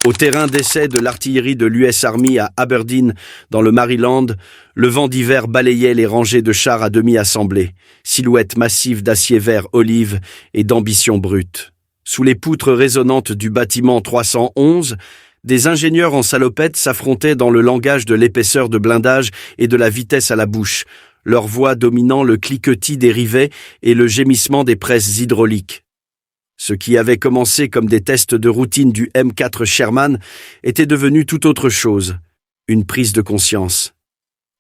Au terrain d'essai de l'artillerie de l'US Army à Aberdeen, dans le Maryland, le vent d'hiver balayait les rangées de chars à demi assemblés, silhouettes massives d'acier vert olive et d'ambition brute. Sous les poutres résonnantes du bâtiment 311, des ingénieurs en salopette s'affrontaient dans le langage de l'épaisseur de blindage et de la vitesse à la bouche, leur voix dominant le cliquetis des rivets et le gémissement des presses hydrauliques. Ce qui avait commencé comme des tests de routine du M4 Sherman était devenu tout autre chose, une prise de conscience.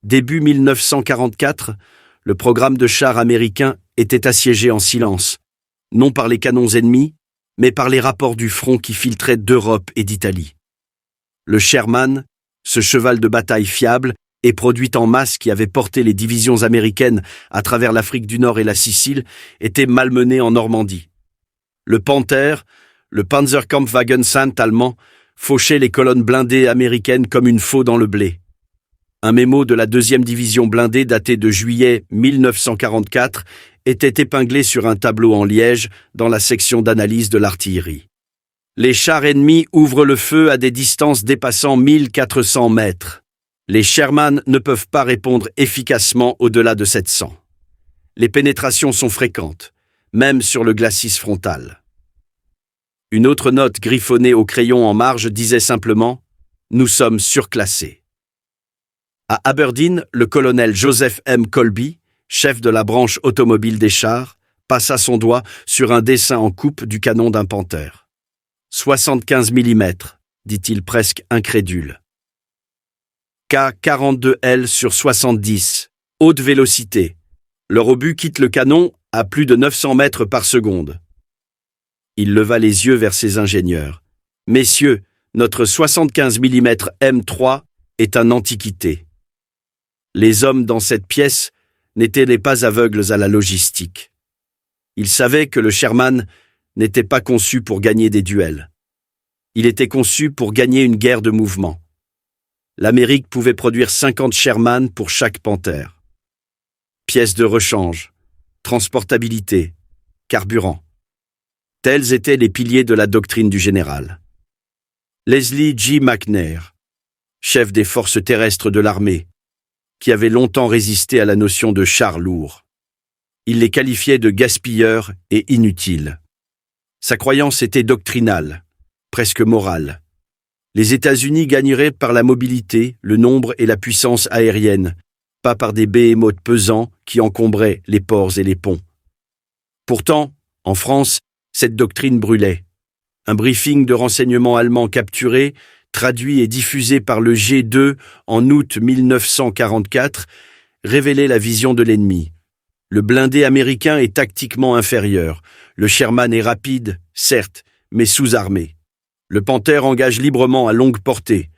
Début 1944, le programme de chars américain était assiégé en silence, non par les canons ennemis, mais par les rapports du front qui filtraient d'Europe et d'Italie. Le Sherman, ce cheval de bataille fiable et produit en masse qui avait porté les divisions américaines à travers l'Afrique du Nord et la Sicile, était malmené en Normandie. Le Panther, le Panzerkampfwagen St allemand, fauchait les colonnes blindées américaines comme une faux dans le blé. Un mémo de la 2e division blindée daté de juillet 1944 était épinglé sur un tableau en liège dans la section d'analyse de l'artillerie. Les chars ennemis ouvrent le feu à des distances dépassant 1400 mètres. Les Sherman ne peuvent pas répondre efficacement au-delà de 700. Les pénétrations sont fréquentes, même sur le glacis frontal. Une autre note griffonnée au crayon en marge disait simplement « Nous sommes surclassés ». À Aberdeen, le colonel Joseph M. Colby, chef de la branche automobile des chars, passa son doigt sur un dessin en coupe du canon d'un Panther. 75 mm, dit-il presque incrédule. K42L sur 70, haute vélocité. Leur obus quitte le canon à plus de 900 mètres par seconde. Il leva les yeux vers ses ingénieurs. « Messieurs, notre 75 mm M3 est une antiquité. » Les hommes dans cette pièce n'étaient pas aveugles à la logistique. Ils savaient que le Sherman n'était pas conçu pour gagner des duels. Il était conçu pour gagner une guerre de mouvement. L'Amérique pouvait produire 50 Sherman pour chaque Panther. Pièces de rechange, transportabilité, carburant. Tels étaient les piliers de la doctrine du général. Leslie G. McNair, chef des forces terrestres de l'armée, qui avait longtemps résisté à la notion de char lourd. Il les qualifiait de gaspilleurs et inutiles. Sa croyance était doctrinale, presque morale. Les États-Unis gagneraient par la mobilité, le nombre et la puissance aérienne, pas par des behemoths pesants qui encombraient les ports et les ponts. Pourtant, en France, cette doctrine brûlait. Un briefing de renseignements allemands capturé, traduit et diffusé par le G2 en août 1944, révélait la vision de l'ennemi. Le blindé américain est tactiquement inférieur. Le Sherman est rapide, certes, mais sous-armé. Le Panther engage librement à longue portée.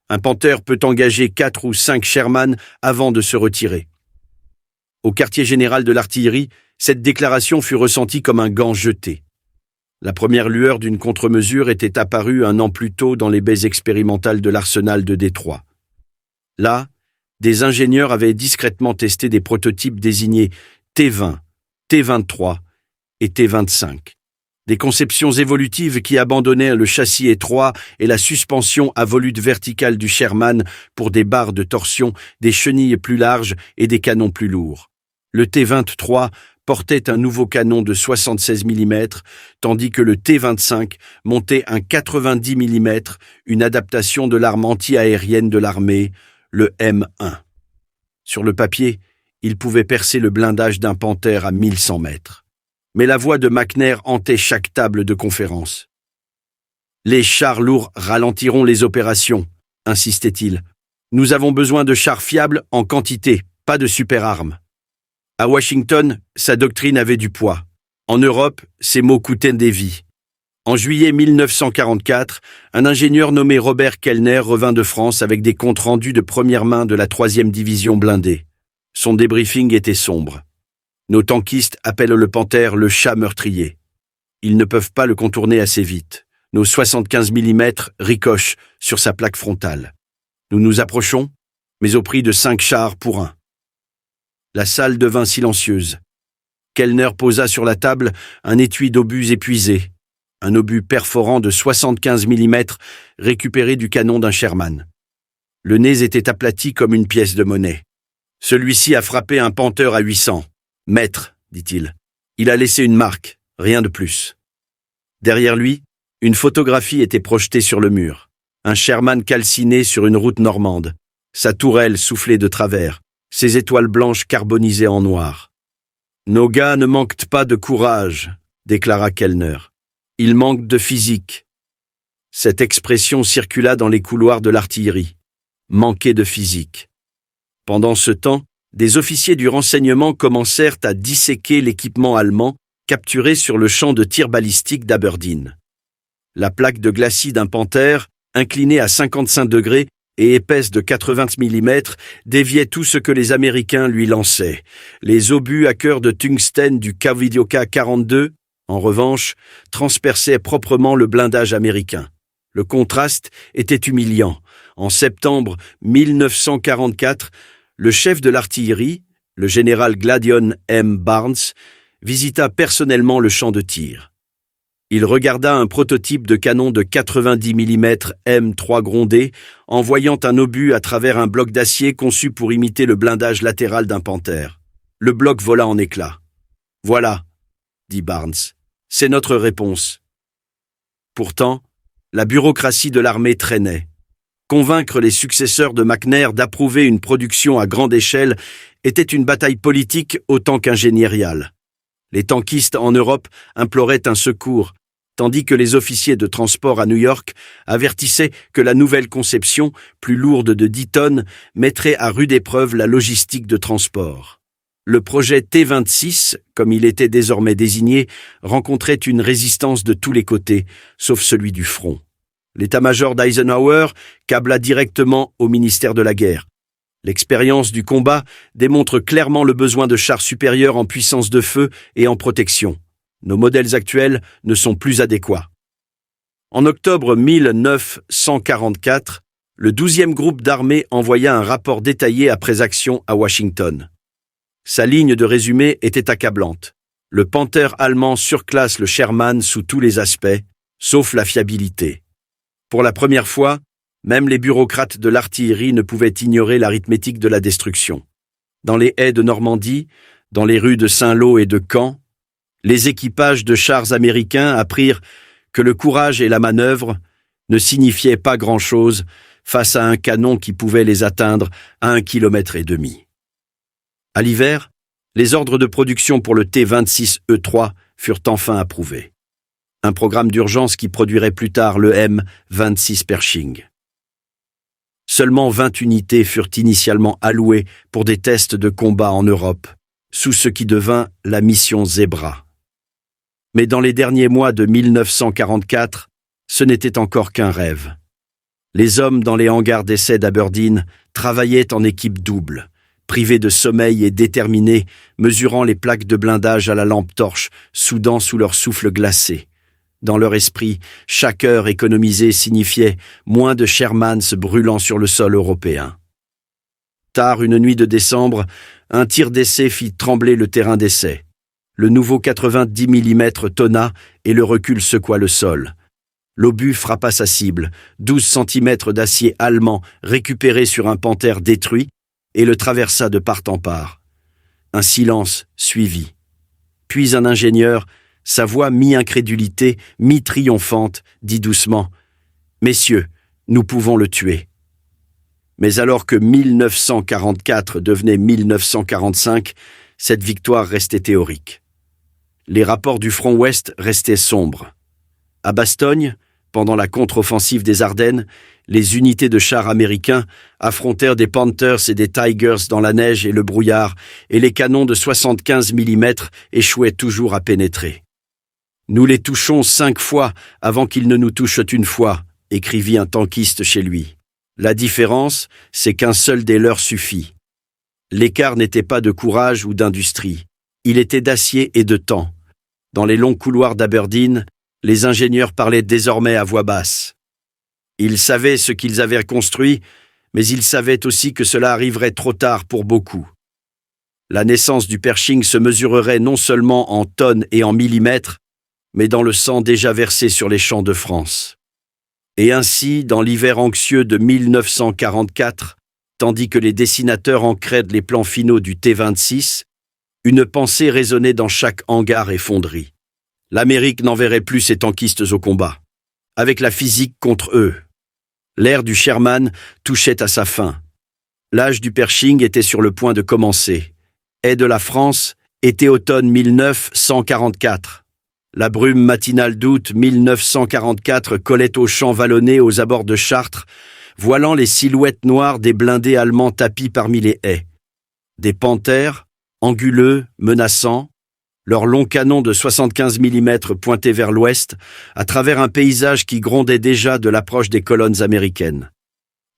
Un Panther peut engager 4 ou 5 Sherman avant de se retirer. Au quartier général de l'artillerie, cette déclaration fut ressentie comme un gant jeté. La première lueur d'une contre-mesure était apparue un an plus tôt dans les baies expérimentales de l'arsenal de Détroit. Là, des ingénieurs avaient discrètement testé des prototypes désignés T20, T23 et T25. Des conceptions évolutives qui abandonnaient le châssis étroit et la suspension à volute verticale du Sherman pour des barres de torsion, des chenilles plus larges et des canons plus lourds. Le T23 portait un nouveau canon de 76 mm, tandis que le T25 montait un 90 mm, une adaptation de l'arme anti-aérienne de l'armée, le M1. Sur le papier, il pouvait percer le blindage d'un Panther à 1100 mètres. Mais la voix de McNair hantait chaque table de conférence. « Les chars lourds ralentiront les opérations », insistait-il. « Nous avons besoin de chars fiables en quantité, pas de super-armes. » À Washington, sa doctrine avait du poids. En Europe, ses mots coûtaient des vies. En juillet 1944, un ingénieur nommé Robert Kellner revint de France avec des comptes rendus de première main de la 3e division blindée. Son débriefing était sombre. Nos tankistes appellent le Panther le chat meurtrier. Ils ne peuvent pas le contourner assez vite. Nos 75 mm ricochent sur sa plaque frontale. Nous nous approchons, mais au prix de 5 chars pour 1. La salle devint silencieuse. Kellner posa sur la table un étui d'obus épuisé. un obus perforant de 75 mm récupéré du canon d'un Sherman. Le nez était aplati comme une pièce de monnaie. Celui-ci a frappé un Panther à 800. Maître, dit-il. Il a laissé une marque, rien de plus. Derrière lui, une photographie était projetée sur le mur. Un Sherman calciné sur une route normande. Sa tourelle soufflée de travers, ses étoiles blanches carbonisées en noir. « Nos gars ne manquent pas de courage », déclara Kellner. « Ils manquent de physique. » Cette expression circula dans les couloirs de l'artillerie. Manquer de physique. Pendant ce temps, des officiers du renseignement commencèrent à disséquer l'équipement allemand capturé sur le champ de tir balistique d'Aberdeen. La plaque de glacis d'un Panther, inclinée à 55 degrés et épaisse de 80 mm, déviait tout ce que les Américains lui lançaient. Les obus à cœur de tungstène du Kavidioka 42, en revanche, transperçaient proprement le blindage américain. Le contraste était humiliant. En septembre 1944, le chef de l'artillerie, le général Gladion M. Barnes, visita personnellement le champ de tir. Il regarda un prototype de canon de 90 mm M3 grondé en voyant un obus à travers un bloc d'acier conçu pour imiter le blindage latéral d'un Panther. Le bloc vola en éclats. « Voilà », dit Barnes, « c'est notre réponse. » Pourtant, la bureaucratie de l'armée traînait. Convaincre les successeurs de McNair d'approuver une production à grande échelle était une bataille politique autant qu'ingénieriale. Les tankistes en Europe imploraient un secours, tandis que les officiers de transport à New York avertissaient que la nouvelle conception, plus lourde de 10 tonnes, mettrait à rude épreuve la logistique de transport. Le projet T-26, comme il était désormais désigné, rencontrait une résistance de tous les côtés, sauf celui du front. L'état-major d'Eisenhower câbla directement au ministère de la Guerre. L'expérience du combat démontre clairement le besoin de chars supérieurs en puissance de feu et en protection. Nos modèles actuels ne sont plus adéquats. En octobre 1944, le 12e groupe d'armée envoya un rapport détaillé après action à Washington. Sa ligne de résumé était accablante. Le Panther allemand surclasse le Sherman sous tous les aspects, sauf la fiabilité. Pour la première fois, même les bureaucrates de l'artillerie ne pouvaient ignorer l'arithmétique de la destruction. Dans les haies de Normandie, dans les rues de Saint-Lô et de Caen, les équipages de chars américains apprirent que le courage et la manœuvre ne signifiaient pas grand-chose face à un canon qui pouvait les atteindre à 1,5 km. À l'hiver, les ordres de production pour le T-26E3 furent enfin approuvés. Un programme d'urgence qui produirait plus tard le M26 Pershing. Seulement 20 unités furent initialement allouées pour des tests de combat en Europe, sous ce qui devint la mission Zebra. Mais dans les derniers mois de 1944, ce n'était encore qu'un rêve. Les hommes dans les hangars d'essai d'Aberdeen travaillaient en équipe double, privés de sommeil et déterminés, mesurant les plaques de blindage à la lampe torche, soudant sous leur souffle glacé. Dans leur esprit, chaque heure économisée signifiait moins de Shermans brûlant sur le sol européen. Tard une nuit de décembre, un tir d'essai fit trembler le terrain d'essai. Le nouveau 90 mm tonna et le recul secoua le sol. L'obus frappa sa cible, 12 cm d'acier allemand récupéré sur un Panther détruit, et le traversa de part en part. Un silence suivit. Puis un ingénieur, sa voix mi-incrédulité, mi-triomphante, dit doucement « Messieurs, nous pouvons le tuer. » Mais alors que 1944 devenait 1945, cette victoire restait théorique. Les rapports du front ouest restaient sombres. À Bastogne, pendant la contre-offensive des Ardennes, les unités de chars américains affrontèrent des Panthers et des Tigers dans la neige et le brouillard, et les canons de 75 mm échouaient toujours à pénétrer. « Nous les touchons 5 fois avant qu'ils ne nous touchent une fois », écrivit un tankiste chez lui. La différence, c'est qu'un seul des leurs suffit. L'écart n'était pas de courage ou d'industrie, il était d'acier et de temps. Dans les longs couloirs d'Aberdeen, les ingénieurs parlaient désormais à voix basse. Ils savaient ce qu'ils avaient construit, mais ils savaient aussi que cela arriverait trop tard pour beaucoup. La naissance du Pershing se mesurerait non seulement en tonnes et en millimètres, mais dans le sang déjà versé sur les champs de France. Et ainsi, dans l'hiver anxieux de 1944, tandis que les dessinateurs ancraient les plans finaux du T-26, une pensée résonnait dans chaque hangar et fonderie. L'Amérique n'enverrait plus ses tankistes au combat, avec la physique contre eux. L'ère du Sherman touchait à sa fin. L'âge du Pershing était sur le point de commencer. Et de la France, été-automne 1944. La brume matinale d'août 1944 collait aux champs vallonnés aux abords de Chartres, voilant les silhouettes noires des blindés allemands tapis parmi les haies. Des panthères, anguleux, menaçants, leurs longs canons de 75 mm pointés vers l'ouest, à travers un paysage qui grondait déjà de l'approche des colonnes américaines.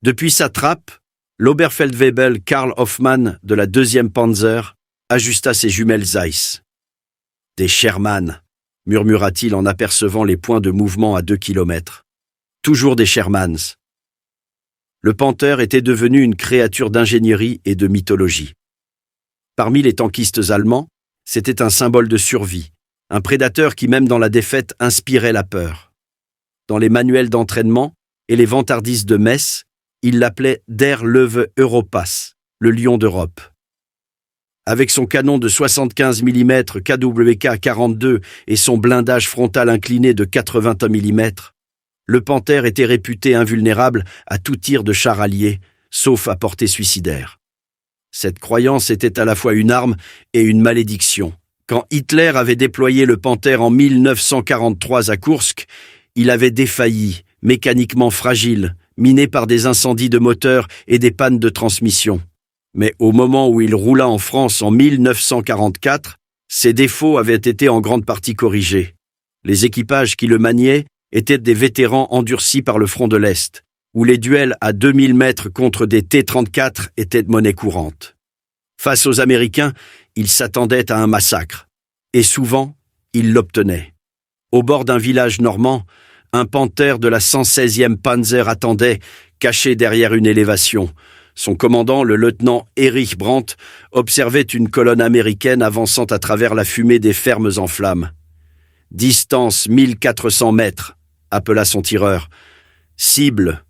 Depuis sa trappe, l'Oberfeldwebel Karl Hoffmann de la 2e Panzer ajusta ses jumelles Zeiss. « Des Sherman !» murmura-t-il en apercevant les points de mouvement à 2 kilomètres. « Toujours des Shermans !» Le Panther était devenu une créature d'ingénierie et de mythologie. Parmi les tankistes allemands, c'était un symbole de survie, un prédateur qui même dans la défaite inspirait la peur. Dans les manuels d'entraînement et les vantardises de Metz, il l'appelait Der Löwe Europas, le lion d'Europe. Avec son canon de 75 mm KWK-42 et son blindage frontal incliné de 81 mm, le Panther était réputé invulnérable à tout tir de char allié, sauf à portée suicidaire. Cette croyance était à la fois une arme et une malédiction. Quand Hitler avait déployé le Panther en 1943 à Koursk, il avait défailli, mécaniquement fragile, miné par des incendies de moteurs et des pannes de transmission. Mais au moment où il roula en France en 1944, ses défauts avaient été en grande partie corrigés. Les équipages qui le maniaient étaient des vétérans endurcis par le front de l'Est, où les duels à 2000 mètres contre des T-34 étaient de monnaie courante. Face aux Américains, ils s'attendaient à un massacre. Et souvent, ils l'obtenaient. Au bord d'un village normand, un Panther de la 116e Panzer attendait, caché derrière une élévation. Son commandant, le lieutenant Erich Brandt, observait une colonne américaine avançant à travers la fumée des fermes en flammes. « Distance 1400 mètres », appela son tireur. « Cible,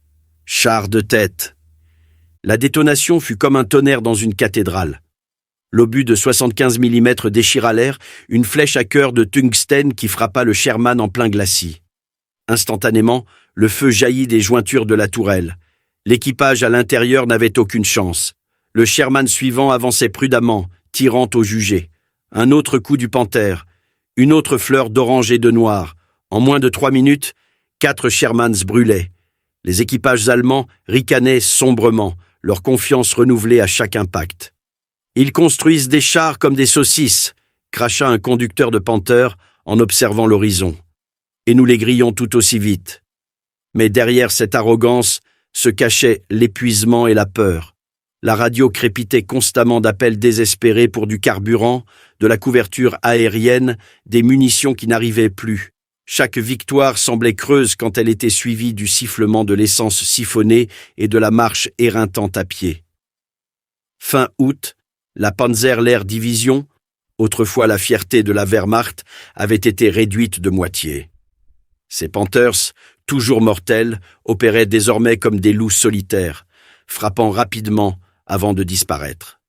char de tête ». La détonation fut comme un tonnerre dans une cathédrale. L'obus de 75 mm déchira l'air, une flèche à cœur de tungstène qui frappa le Sherman en plein glacis. Instantanément, le feu jaillit des jointures de la tourelle. L'équipage à l'intérieur n'avait aucune chance. Le Sherman suivant avançait prudemment, tirant au jugé. Un autre coup du Panther, une autre fleur d'orange et de noir. En moins de 3 minutes, 4 Shermans brûlaient. Les équipages allemands ricanaient sombrement, leur confiance renouvelée à chaque impact. « Ils construisent des chars comme des saucisses », cracha un conducteur de Panther en observant l'horizon. « Et nous les grillons tout aussi vite. » Mais derrière cette arrogance se cachaient l'épuisement et la peur. La radio crépitait constamment d'appels désespérés pour du carburant, de la couverture aérienne, des munitions qui n'arrivaient plus. Chaque victoire semblait creuse quand elle était suivie du sifflement de l'essence siphonnée et de la marche éreintante à pied. Fin août, la Panzerlehr Division, autrefois la fierté de la Wehrmacht, avait été réduite de moitié. Ces Panthers, toujours mortels, opéraient désormais comme des loups solitaires, frappant rapidement avant de disparaître.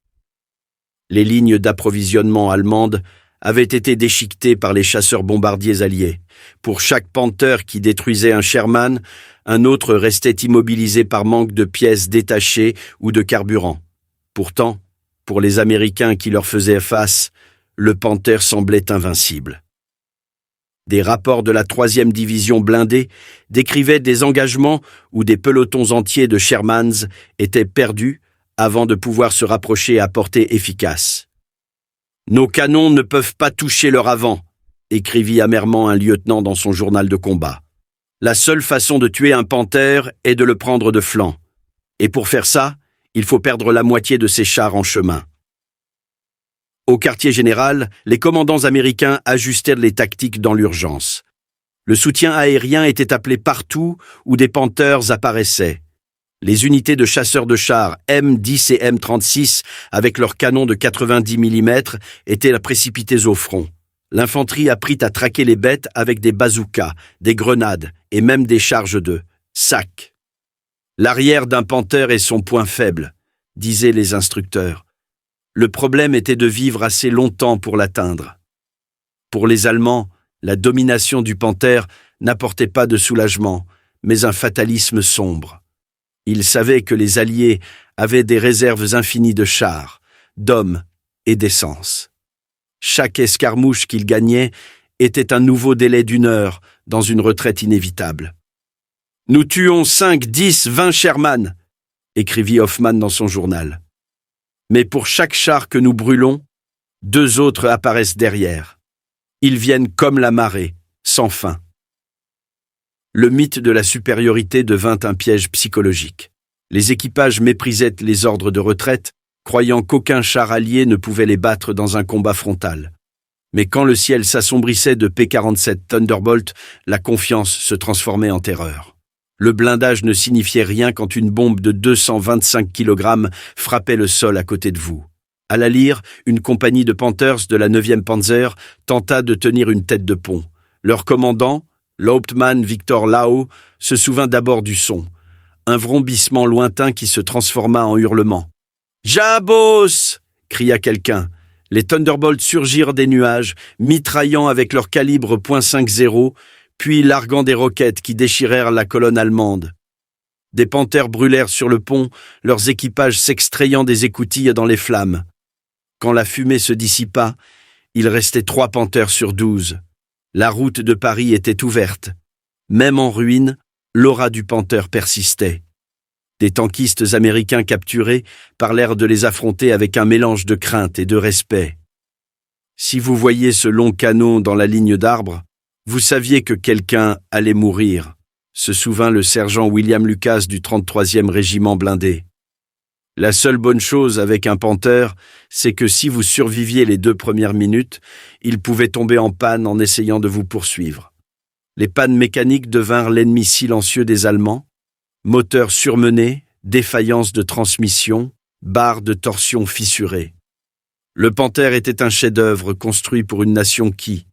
Les lignes d'approvisionnement allemandes avaient été déchiquetées par les chasseurs bombardiers alliés. Pour chaque Panther qui détruisait un Sherman, un autre restait immobilisé par manque de pièces détachées ou de carburant. Pourtant, pour les Américains qui leur faisaient face, le Panther semblait invincible. Des rapports de la 3e division blindée décrivaient des engagements où des pelotons entiers de Shermans étaient perdus avant de pouvoir se rapprocher à portée efficace. « Nos canons ne peuvent pas toucher leur avant », écrivit amèrement un lieutenant dans son journal de combat. « La seule façon de tuer un Panther est de le prendre de flanc. Et pour faire ça, il faut perdre la moitié de ses chars en chemin. » Au quartier général, les commandants américains ajustèrent les tactiques dans l'urgence. Le soutien aérien était appelé partout où des Panthers apparaissaient. Les unités de chasseurs de chars M10 et M36, avec leurs canons de 90 mm, étaient précipitées au front. L'infanterie apprit à traquer les bêtes avec des bazookas, des grenades et même des charges de sac. L'arrière d'un panthère est son point faible, disaient les instructeurs. Le problème était de vivre assez longtemps pour l'atteindre. Pour les Allemands, la domination du panthère n'apportait pas de soulagement, mais un fatalisme sombre. Ils savaient que les Alliés avaient des réserves infinies de chars, d'hommes et d'essence. Chaque escarmouche qu'ils gagnaient était un nouveau délai d'1 heure dans une retraite inévitable. « Nous tuons 5, 10, 20 Sherman !» écrivit Hoffmann dans son journal. Mais pour chaque char que nous brûlons, 2 autres apparaissent derrière. Ils viennent comme la marée, sans fin. Le mythe de la supériorité devint un piège psychologique. Les équipages méprisaient les ordres de retraite, croyant qu'aucun char allié ne pouvait les battre dans un combat frontal. Mais quand le ciel s'assombrissait de P-47 Thunderbolt, la confiance se transformait en terreur. Le blindage ne signifiait rien quand une bombe de 225 kg frappait le sol à côté de vous. À la Lyre, une compagnie de Panthers de la 9e Panzer tenta de tenir une tête de pont. Leur commandant, l'Hauptmann Victor Lau, se souvint d'abord du son. Un vrombissement lointain qui se transforma en hurlement. « Jabos !» cria quelqu'un. Les Thunderbolts surgirent des nuages, mitraillant avec leur calibre .50, puis larguant des roquettes qui déchirèrent la colonne allemande. Des panthères brûlèrent sur le pont, leurs équipages s'extrayant des écoutilles dans les flammes. Quand la fumée se dissipa, il restait 3 panthères sur 12. La route de Paris était ouverte. Même en ruine, l'aura du panthère persistait. Des tankistes américains capturés parlèrent de les affronter avec un mélange de crainte et de respect. Si vous voyiez ce long canon dans la ligne d'arbres, vous saviez que quelqu'un allait mourir, se souvint le sergent William Lucas du 33e régiment blindé. La seule bonne chose avec un panthère, c'est que si vous surviviez les 2 premières minutes, il pouvait tomber en panne en essayant de vous poursuivre. Les pannes mécaniques devinrent l'ennemi silencieux des Allemands. Moteurs surmenés, défaillance de transmission, barres de torsion fissurées. Le panthère était un chef-d'œuvre construit pour une nation qui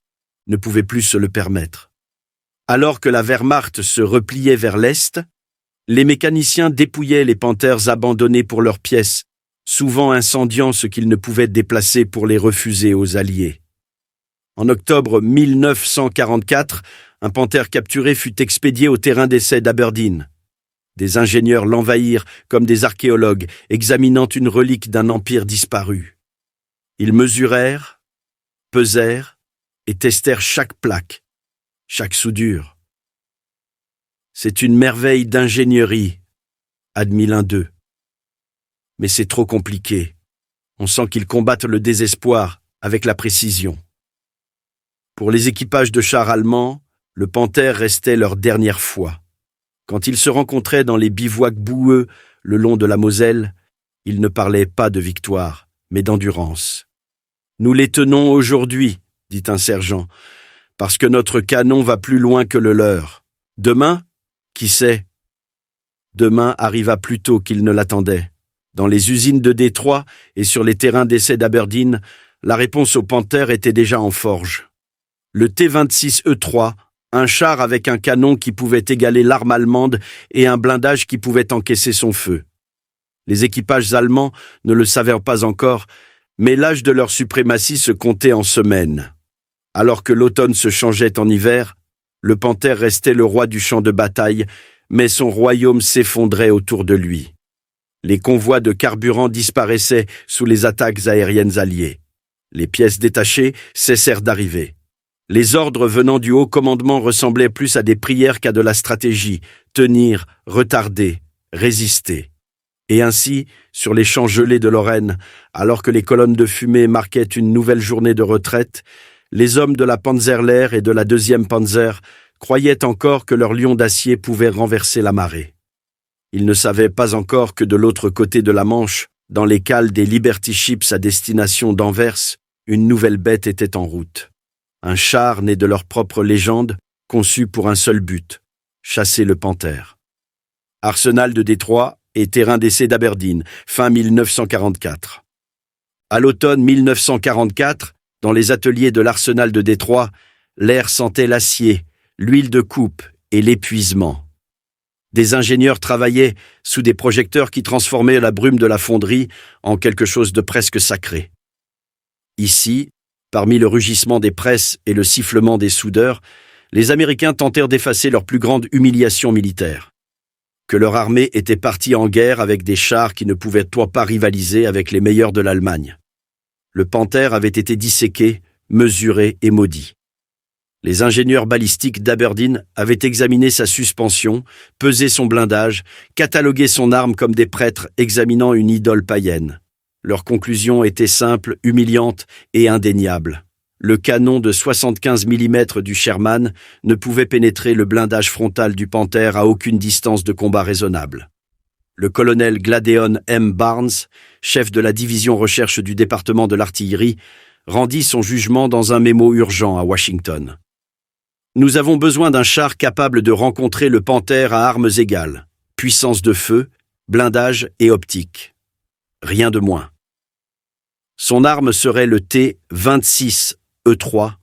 ne pouvait plus se le permettre. Alors que la Wehrmacht se repliait vers l'Est, les mécaniciens dépouillaient les panthères abandonnés pour leurs pièces, souvent incendiant ce qu'ils ne pouvaient déplacer pour les refuser aux Alliés. En octobre 1944, un panthère capturé fut expédié au terrain d'essai d'Aberdeen. Des ingénieurs l'envahirent comme des archéologues examinant une relique d'un empire disparu. Ils mesurèrent, pesèrent et testèrent chaque plaque, chaque soudure. « C'est une merveille d'ingénierie », admit l'un d'eux. Mais c'est trop compliqué. On sent qu'ils combattent le désespoir avec la précision. Pour les équipages de chars allemands, le panthère restait leur dernière foi. Quand ils se rencontraient dans les bivouacs boueux le long de la Moselle, ils ne parlaient pas de victoire, mais d'endurance. « Nous les tenons aujourd'hui », dit un sergent, « parce que notre canon va plus loin que le leur. Demain, qui sait ?» Demain arriva plus tôt qu'ils ne l'attendaient. Dans les usines de Détroit et sur les terrains d'essai d'Aberdeen, la réponse au panthère était déjà en forge. Le T-26E3, un char avec un canon qui pouvait égaler l'arme allemande et un blindage qui pouvait encaisser son feu. Les équipages allemands ne le savaient pas encore, mais l'âge de leur suprématie se comptait en semaines. Alors que l'automne se changeait en hiver, le panthère restait le roi du champ de bataille, mais son royaume s'effondrait autour de lui. Les convois de carburant disparaissaient sous les attaques aériennes alliées. Les pièces détachées cessèrent d'arriver. Les ordres venant du haut commandement ressemblaient plus à des prières qu'à de la stratégie, tenir, retarder, résister. Et ainsi, sur les champs gelés de Lorraine, alors que les colonnes de fumée marquaient une nouvelle journée de retraite, les hommes de la Panzerlehr et de la 2e Panzer croyaient encore que leur lion d'acier pouvait renverser la marée. Ils ne savaient pas encore que de l'autre côté de la Manche, dans les cales des Liberty Ships à destination d'Anvers, une nouvelle bête était en route. Un char né de leur propre légende, conçu pour un seul but, chasser le panthère. Arsenal de Détroit et terrain d'essai d'Aberdeen, fin 1944. À l'automne 1944, Dans les ateliers de l'arsenal de Détroit, l'air sentait l'acier, l'huile de coupe et l'épuisement. Des ingénieurs travaillaient sous des projecteurs qui transformaient la brume de la fonderie en quelque chose de presque sacré. Ici, parmi le rugissement des presses et le sifflement des soudeurs, les Américains tentèrent d'effacer leur plus grande humiliation militaire. Que leur armée était partie en guerre avec des chars qui ne pouvaient pas rivaliser avec les meilleurs de l'Allemagne. Le Panther avait été disséqué, mesuré et maudit. Les ingénieurs balistiques d'Aberdeen avaient examiné sa suspension, pesé son blindage, catalogué son arme comme des prêtres examinant une idole païenne. Leur conclusion était simple, humiliante et indéniable. Le canon de 75 mm du Sherman ne pouvait pénétrer le blindage frontal du Panther à aucune distance de combat raisonnable. Le colonel Gladeon M. Barnes, chef de la division recherche du département de l'artillerie, rendit son jugement dans un mémo urgent à Washington. Nous avons besoin d'un char capable de rencontrer le Panther à armes égales, puissance de feu, blindage et optique. Rien de moins. Son arme serait le T-26E3,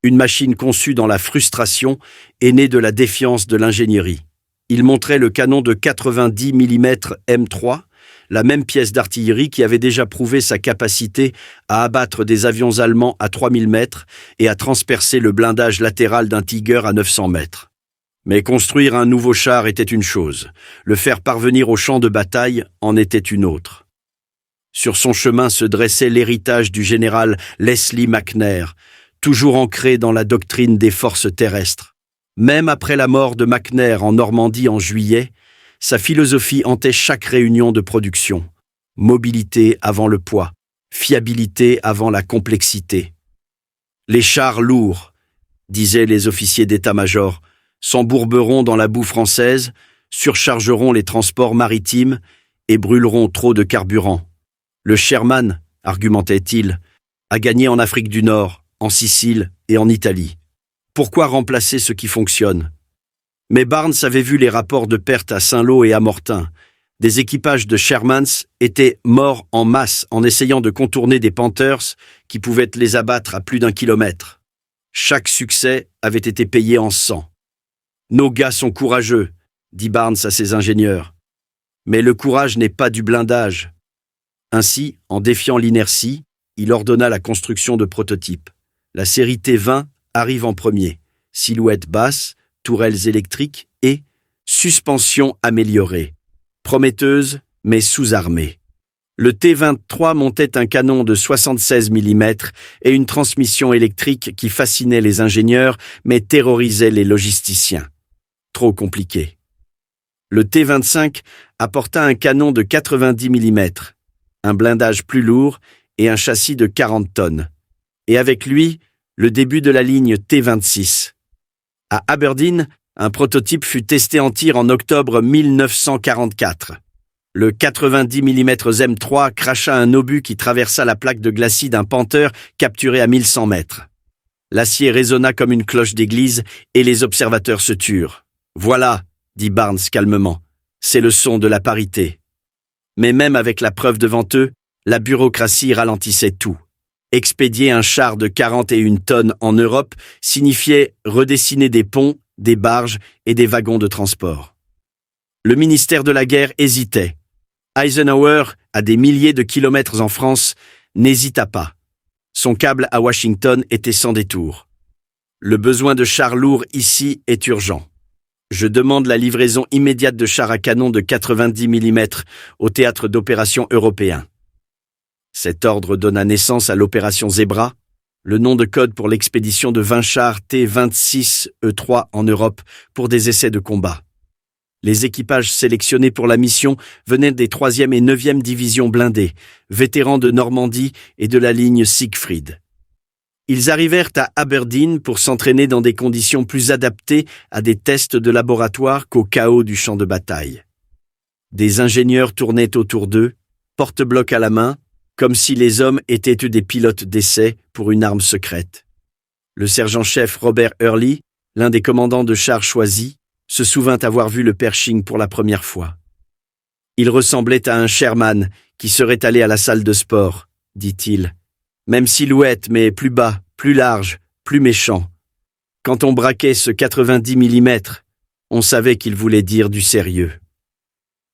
une machine conçue dans la frustration et née de la défiance de l'ingénierie. Il montrait le canon de 90 mm M3, la même pièce d'artillerie qui avait déjà prouvé sa capacité à abattre des avions allemands à 3000 mètres et à transpercer le blindage latéral d'un Tiger à 900 mètres. Mais construire un nouveau char était une chose, le faire parvenir au champ de bataille en était une autre. Sur son chemin se dressait l'héritage du général Leslie McNair, toujours ancré dans la doctrine des forces terrestres. Même après la mort de McNair en Normandie en juillet, sa philosophie hantait chaque réunion de production. Mobilité avant le poids, fiabilité avant la complexité. Les chars lourds, disaient les officiers d'état-major, s'embourberont dans la boue française, surchargeront les transports maritimes et brûleront trop de carburant. Le Sherman, argumentait-il, a gagné en Afrique du Nord, en Sicile et en Italie. Pourquoi remplacer ce qui fonctionne ? Mais Barnes avait vu les rapports de pertes à Saint-Lô et à Mortain. Des équipages de Shermans étaient morts en masse en essayant de contourner des Panthers qui pouvaient les abattre à plus d'1 kilomètre. Chaque succès avait été payé en sang. « Nos gars sont courageux », dit Barnes à ses ingénieurs. Mais le courage n'est pas du blindage. Ainsi, en défiant l'inertie, il ordonna la construction de prototypes. La série T20 arrive en premier. Silhouette basse, tourelles électriques et suspension améliorée. Prometteuse, mais sous-armée. Le T-23 montait un canon de 76 mm et une transmission électrique qui fascinait les ingénieurs, mais terrorisait les logisticiens. Trop compliqué. Le T-25 apporta un canon de 90 mm, un blindage plus lourd et un châssis de 40 tonnes. Et avec lui, le début de la ligne T-26. À Aberdeen, un prototype fut testé en tir en octobre 1944. Le 90 mm M3 cracha un obus qui traversa la plaque de glacis d'un Panther capturé à 1100 mètres. L'acier résonna comme une cloche d'église et les observateurs se turent. « Voilà », dit Barnes calmement, « c'est le son de la parité. » Mais même avec la preuve devant eux, la bureaucratie ralentissait tout. Expédier un char de 41 tonnes en Europe signifiait redessiner des ponts, des barges et des wagons de transport. Le ministère de la Guerre hésitait. Eisenhower, à des milliers de kilomètres en France, n'hésita pas. Son câble à Washington était sans détour. Le besoin de chars lourds ici est urgent. Je demande la livraison immédiate de chars à canon de 90 mm au théâtre d'opération européen. Cet ordre donna naissance à l'opération Zebra, le nom de code pour l'expédition de 20 chars T-26E3 en Europe pour des essais de combat. Les équipages sélectionnés pour la mission venaient des 3e et 9e divisions blindées, vétérans de Normandie et de la ligne Siegfried. Ils arrivèrent à Aberdeen pour s'entraîner dans des conditions plus adaptées à des tests de laboratoire qu'au chaos du champ de bataille. Des ingénieurs tournaient autour d'eux, porte-blocs à la main, comme si les hommes étaient des pilotes d'essai pour une arme secrète. Le sergent-chef Robert Early, l'un des commandants de chars choisis, se souvint avoir vu le Pershing pour la première fois. Il ressemblait à un Sherman qui serait allé à la salle de sport, dit-il. Même silhouette, mais plus bas, plus large, plus méchant. Quand on braquait ce 90 mm, on savait qu'il voulait dire du sérieux.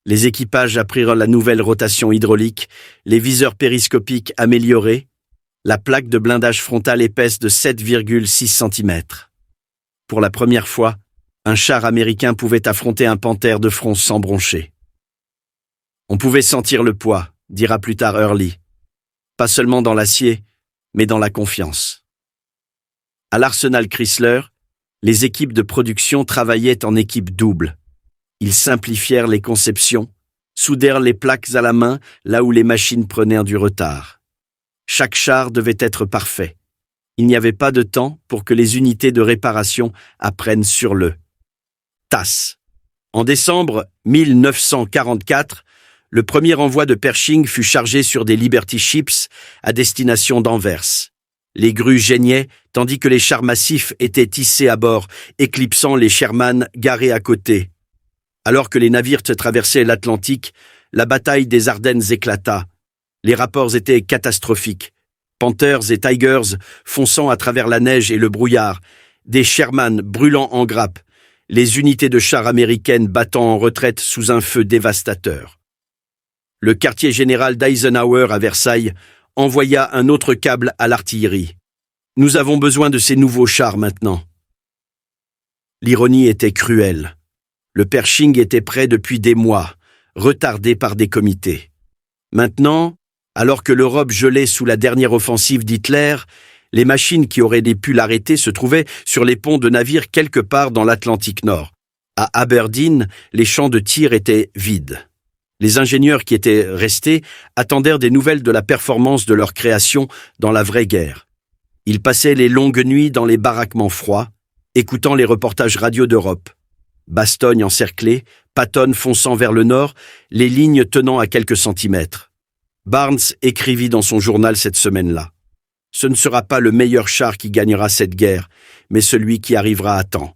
Les équipages apprirent la nouvelle rotation hydraulique, les viseurs périscopiques améliorés, la plaque de blindage frontal épaisse de 7,6 cm. Pour la première fois, un char américain pouvait affronter un Panther de front sans broncher. On pouvait sentir le poids, dira plus tard Hurley. Pas seulement dans l'acier, mais dans la confiance. À l'Arsenal Chrysler, les équipes de production travaillaient en équipe double. Ils simplifièrent les conceptions, soudèrent les plaques à la main là où les machines prenaient du retard. Chaque char devait être parfait. Il n'y avait pas de temps pour que les unités de réparation apprennent sur le tas. En décembre 1944, le premier envoi de Pershing fut chargé sur des Liberty Ships à destination d'Anvers. Les grues geignaient, tandis que les chars massifs étaient hissés à bord, éclipsant les Sherman garés à côté. Alors que les navires traversaient l'Atlantique, la bataille des Ardennes éclata. Les rapports étaient catastrophiques. Panthers et Tigers fonçant à travers la neige et le brouillard, des Sherman brûlant en grappe, les unités de chars américaines battant en retraite sous un feu dévastateur. Le quartier général d'Eisenhower à Versailles envoya un autre câble à l'artillerie. « Nous avons besoin de ces nouveaux chars maintenant. » L'ironie était cruelle. Le Pershing était prêt depuis des mois, retardé par des comités. Maintenant, alors que l'Europe gelait sous la dernière offensive d'Hitler, les machines qui auraient pu l'arrêter se trouvaient sur les ponts de navires quelque part dans l'Atlantique Nord. À Aberdeen, les champs de tir étaient vides. Les ingénieurs qui étaient restés attendirent des nouvelles de la performance de leur création dans la vraie guerre. Ils passaient les longues nuits dans les baraquements froids, écoutant les reportages radio d'Europe. Bastogne encerclée, Patton fonçant vers le nord, les lignes tenant à quelques centimètres. Barnes écrivit dans son journal cette semaine-là. « Ce ne sera pas le meilleur char qui gagnera cette guerre, mais celui qui arrivera à temps. »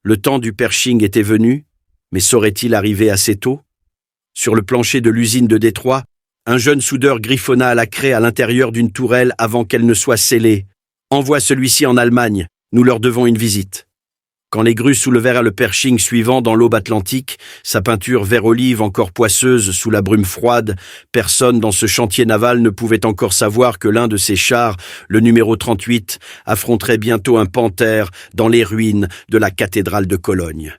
Le temps du Pershing était venu, mais saurait-il arriver assez tôt? Sur le plancher de l'usine de Détroit, un jeune soudeur griffonna à la craie à l'intérieur d'une tourelle avant qu'elle ne soit scellée. « Envoie celui-ci en Allemagne, nous leur devons une visite. » Quand les grues soulevèrent le Pershing suivant dans l'aube atlantique, sa peinture vert olive encore poisseuse sous la brume froide, personne dans ce chantier naval ne pouvait encore savoir que l'un de ces chars, le numéro 38, affronterait bientôt un Panther dans les ruines de la cathédrale de Cologne.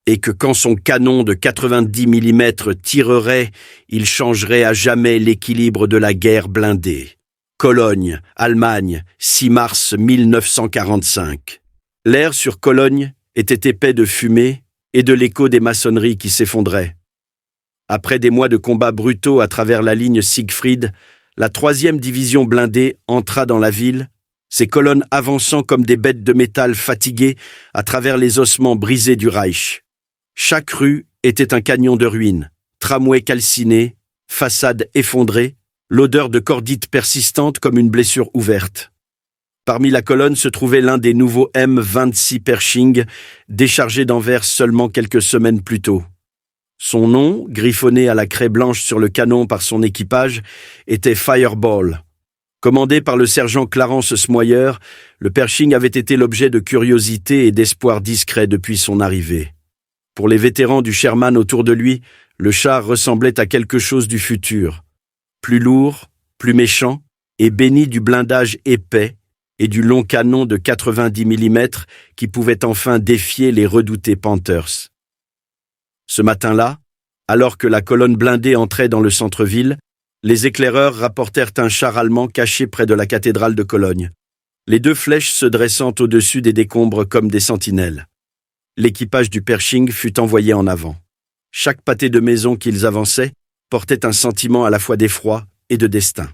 Et que quand son canon de 90 mm tirerait, il changerait à jamais l'équilibre de la guerre blindée. Cologne, Allemagne, 6 mars 1945. L'air sur Cologne était épais de fumée et de l'écho des maçonneries qui s'effondraient. Après des mois de combats brutaux à travers la ligne Siegfried, la 3e division blindée entra dans la ville, ses colonnes avançant comme des bêtes de métal fatiguées à travers les ossements brisés du Reich. Chaque rue était un canyon de ruines, tramways calcinés, façades effondrées, l'odeur de cordite persistante comme une blessure ouverte. Parmi la colonne se trouvait l'un des nouveaux M26 Pershing, déchargés d'Anvers seulement quelques semaines plus tôt. Son nom, griffonné à la craie blanche sur le canon par son équipage, était Fireball. Commandé par le sergent Clarence Smoyer, le Pershing avait été l'objet de curiosité et d'espoir discrets depuis son arrivée. Pour les vétérans du Sherman autour de lui, le char ressemblait à quelque chose du futur. Plus lourd, plus méchant, et béni du blindage épais, et du long canon de 90 mm qui pouvait enfin défier les redoutés Panthers. Ce matin-là, alors que la colonne blindée entrait dans le centre-ville, les éclaireurs rapportèrent un char allemand caché près de la cathédrale de Cologne, les 2 flèches se dressant au-dessus des décombres comme des sentinelles. L'équipage du Pershing fut envoyé en avant. Chaque pâté de maison qu'ils avançaient portait un sentiment à la fois d'effroi et de destin.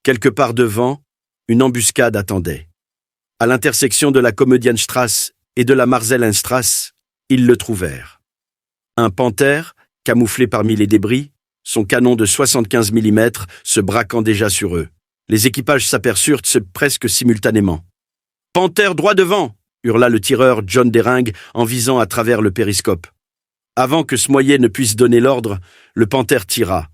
Quelque part devant, une embuscade attendait. À l'intersection de la Komödianstrasse et de la Marzellenstrasse, ils le trouvèrent. Un Panther, camouflé parmi les débris, son canon de 75 mm se braquant déjà sur eux. Les équipages s'aperçurent presque simultanément. « Panther droit devant !» hurla le tireur John Dering en visant à travers le périscope. Avant que Smoyer ne puisse donner l'ordre, le Panther tira.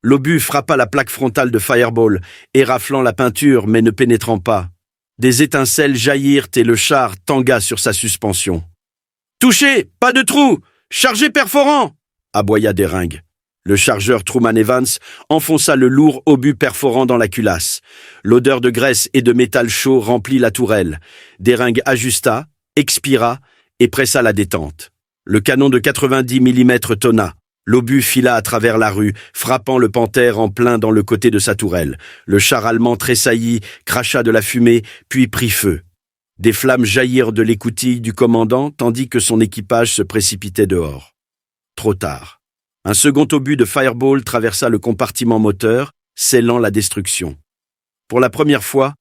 L'obus frappa la plaque frontale de Fireball, éraflant la peinture mais ne pénétrant pas. Des étincelles jaillirent et le char tangua sur sa suspension. « Touché! Pas de trou! Chargé perforant !» aboya Dering. Le chargeur Truman Evans enfonça le lourd obus perforant dans la culasse. L'odeur de graisse et de métal chaud remplit la tourelle. Dering ajusta, expira et pressa la détente. Le canon de 90 mm tonna. L'obus fila à travers la rue, frappant le Panther en plein dans le côté de sa tourelle. Le char allemand tressaillit, cracha de la fumée, puis prit feu. Des flammes jaillirent de l'écoutille du commandant, tandis que son équipage se précipitait dehors. Trop tard. Un second obus de Fireball traversa le compartiment moteur, scellant la destruction. Pour la première fois,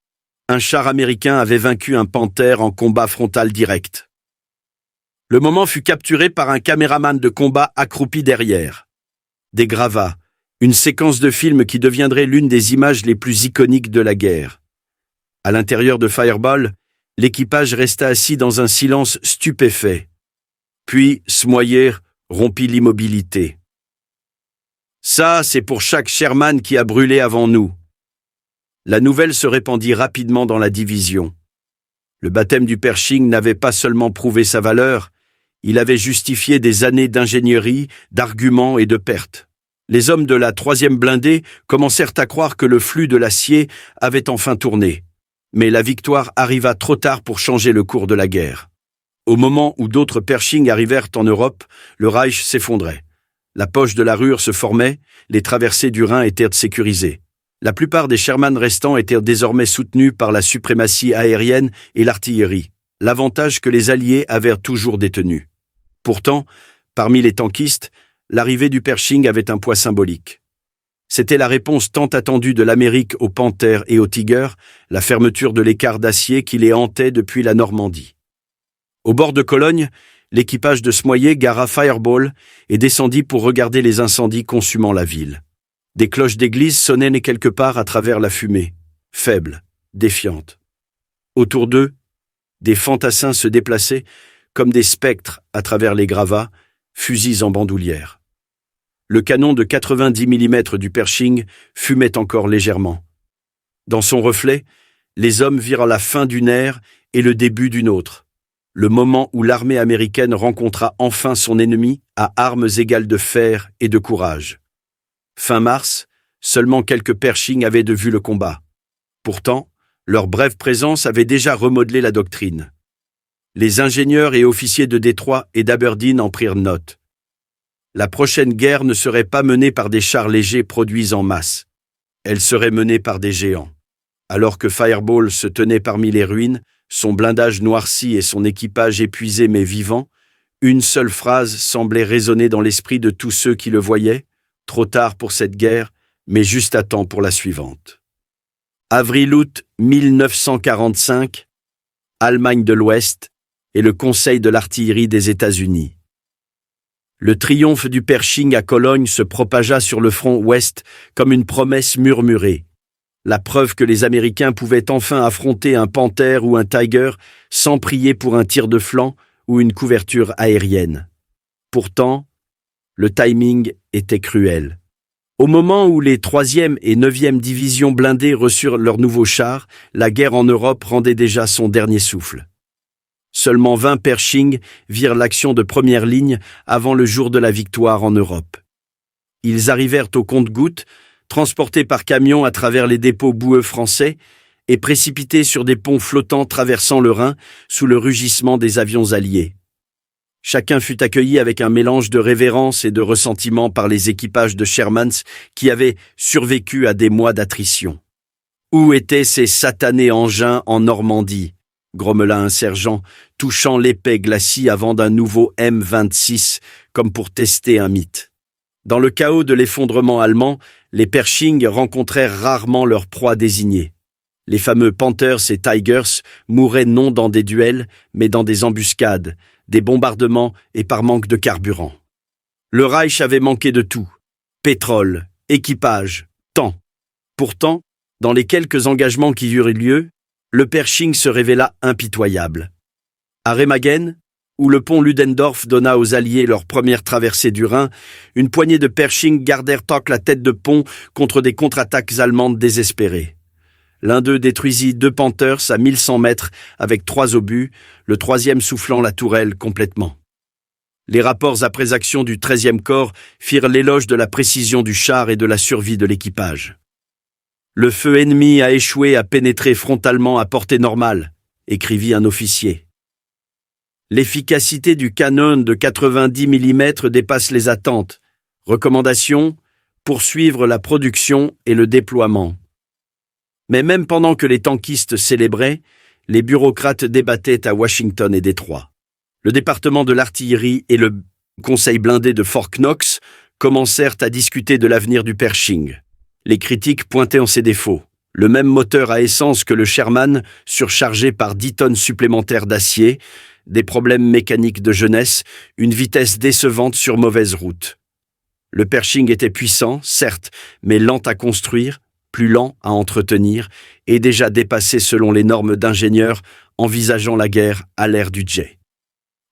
un char américain avait vaincu un Panther en combat frontal direct. Le moment fut capturé par un caméraman de combat accroupi derrière. Des gravats, une séquence de film qui deviendrait l'une des images les plus iconiques de la guerre. À l'intérieur de Fireball, l'équipage resta assis dans un silence stupéfait. Puis, Smoyer rompit l'immobilité. « Ça, c'est pour chaque Sherman qui a brûlé avant nous. » La nouvelle se répandit rapidement dans la division. Le baptême du Pershing n'avait pas seulement prouvé sa valeur, il avait justifié des années d'ingénierie, d'arguments et de pertes. Les hommes de la 3e blindée commencèrent à croire que le flux de l'acier avait enfin tourné. Mais la victoire arriva trop tard pour changer le cours de la guerre. Au moment où d'autres Pershing arrivèrent en Europe, le Reich s'effondrait. La poche de la Ruhr se formait, les traversées du Rhin étaient sécurisées. La plupart des Sherman restants étaient désormais soutenus par la suprématie aérienne et l'artillerie, l'avantage que les Alliés avaient toujours détenu. Pourtant, parmi les tankistes, l'arrivée du Pershing avait un poids symbolique. C'était la réponse tant attendue de l'Amérique aux Panthers et aux Tigers, la fermeture de l'écart d'acier qui les hantait depuis la Normandie. Au bord de Cologne, l'équipage de Smoyer gara Fireball et descendit pour regarder les incendies consumant la ville. Des cloches d'église sonnaient quelque part à travers la fumée, faibles, défiantes. Autour d'eux, des fantassins se déplaçaient comme des spectres à travers les gravats, fusils en bandoulière. Le canon de 90 mm du Pershing fumait encore légèrement. Dans son reflet, les hommes virent la fin d'une ère et le début d'une autre. Le moment où l'armée américaine rencontra enfin son ennemi à armes égales de fer et de courage. Fin mars, seulement quelques Pershing avaient de vue le combat. Pourtant, leur brève présence avait déjà remodelé la doctrine. Les ingénieurs et officiers de Détroit et d'Aberdeen en prirent note. La prochaine guerre ne serait pas menée par des chars légers produits en masse. Elle serait menée par des géants. Alors que Fireball se tenait parmi les ruines, son blindage noirci et son équipage épuisé mais vivant, une seule phrase semblait résonner dans l'esprit de tous ceux qui le voyaient, trop tard pour cette guerre, mais juste à temps pour la suivante. Avril-août 1945, Allemagne de l'Ouest et le Conseil de l'artillerie des États-Unis. Le triomphe du Pershing à Cologne se propagea sur le front ouest comme une promesse murmurée. La preuve que les Américains pouvaient enfin affronter un Panther ou un Tiger sans prier pour un tir de flanc ou une couverture aérienne. Pourtant, le timing était cruel. Au moment où les 3e et 9e divisions blindées reçurent leurs nouveaux chars, la guerre en Europe rendait déjà son dernier souffle. Seulement 20 Pershing virent l'action de première ligne avant le jour de la victoire en Europe. Ils arrivèrent au compte-gouttes, transportés par camion à travers les dépôts boueux français et précipités sur des ponts flottants traversant le Rhin sous le rugissement des avions alliés. Chacun fut accueilli avec un mélange de révérence et de ressentiment par les équipages de Shermans qui avaient survécu à des mois d'attrition. « Où étaient ces satanés engins en Normandie ?» grommela un sergent, touchant l'épais glacis avant d'un nouveau M26, comme pour tester un mythe. Dans le chaos de l'effondrement allemand, les Pershing rencontrèrent rarement leur proie désignée. Les fameux Panthers et Tigers mouraient non dans des duels, mais dans des embuscades, des bombardements et par manque de carburant. Le Reich avait manqué de tout. Pétrole, équipage, temps. Pourtant, dans les quelques engagements qui eurent lieu, le Pershing se révéla impitoyable. À Remagen, où le pont Ludendorff donna aux Alliés leur première traversée du Rhin, une poignée de Pershing gardèrent la tête de pont contre des contre-attaques allemandes désespérées. L'un d'eux détruisit 2 Panthers à 1100 mètres avec 3 obus, le troisième soufflant la tourelle complètement. Les rapports après action du 13e corps firent l'éloge de la précision du char et de la survie de l'équipage. Le feu ennemi a échoué à pénétrer frontalement à portée normale, écrivit un officier. L'efficacité du canon de 90 mm dépasse les attentes. Recommandation : poursuivre la production et le déploiement. Mais même pendant que les tankistes célébraient, les bureaucrates débattaient à Washington et Détroit. Le département de l'artillerie et le conseil blindé de Fort Knox commencèrent à discuter de l'avenir du Pershing. Les critiques pointaient en ses défauts. Le même moteur à essence que le Sherman, surchargé par 10 tonnes supplémentaires d'acier, des problèmes mécaniques de jeunesse, une vitesse décevante sur mauvaise route. Le Pershing était puissant, certes, mais lent à construire, plus lent à entretenir, et déjà dépassé selon les normes d'ingénieurs envisageant la guerre à l'ère du jet.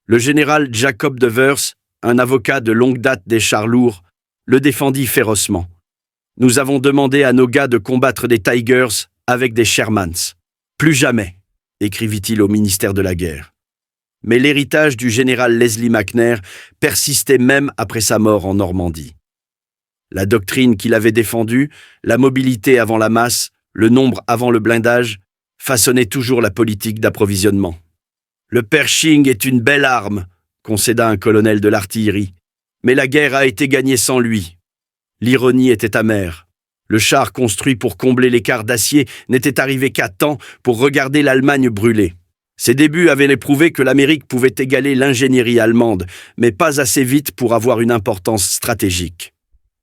Le général Jacob Devers, un avocat de longue date des chars lourds, le défendit férocement. « Nous avons demandé à nos gars de combattre des Tigers avec des Shermans. Plus jamais », écrivit-il au ministère de la Guerre. Mais l'héritage du général Leslie McNair persistait même après sa mort en Normandie. La doctrine qu'il avait défendue, la mobilité avant la masse, le nombre avant le blindage, façonnait toujours la politique d'approvisionnement. « Le Pershing est une belle arme », concéda un colonel de l'artillerie, « mais la guerre a été gagnée sans lui. » L'ironie était amère. Le char construit pour combler l'écart d'acier n'était arrivé qu'à temps pour regarder l'Allemagne brûler. Ses débuts avaient prouvé que l'Amérique pouvait égaler l'ingénierie allemande, mais pas assez vite pour avoir une importance stratégique.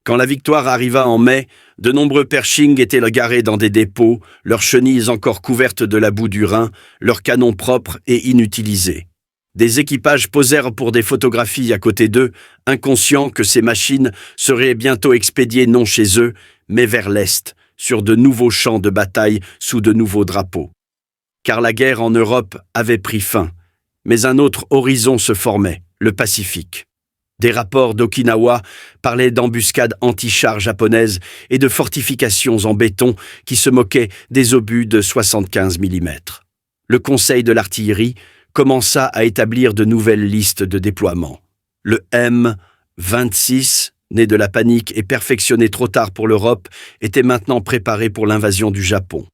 Quand la victoire arriva en mai, de nombreux Pershing étaient garés dans des dépôts, leurs chenilles encore couvertes de la boue du Rhin, leurs canons propres et inutilisés. Des équipages posèrent pour des photographies à côté d'eux, inconscients que ces machines seraient bientôt expédiées non chez eux, mais vers l'Est, sur de nouveaux champs de bataille sous de nouveaux drapeaux. Car la guerre en Europe avait pris fin, mais un autre horizon se formait, le Pacifique. Des rapports d'Okinawa parlaient d'embuscades anti-chars japonaises et de fortifications en béton qui se moquaient des obus de 75 mm. Le Conseil de l'artillerie commença à établir de nouvelles listes de déploiement. Le M26, né de la panique et perfectionné trop tard pour l'Europe, était maintenant préparé pour l'invasion du Japon.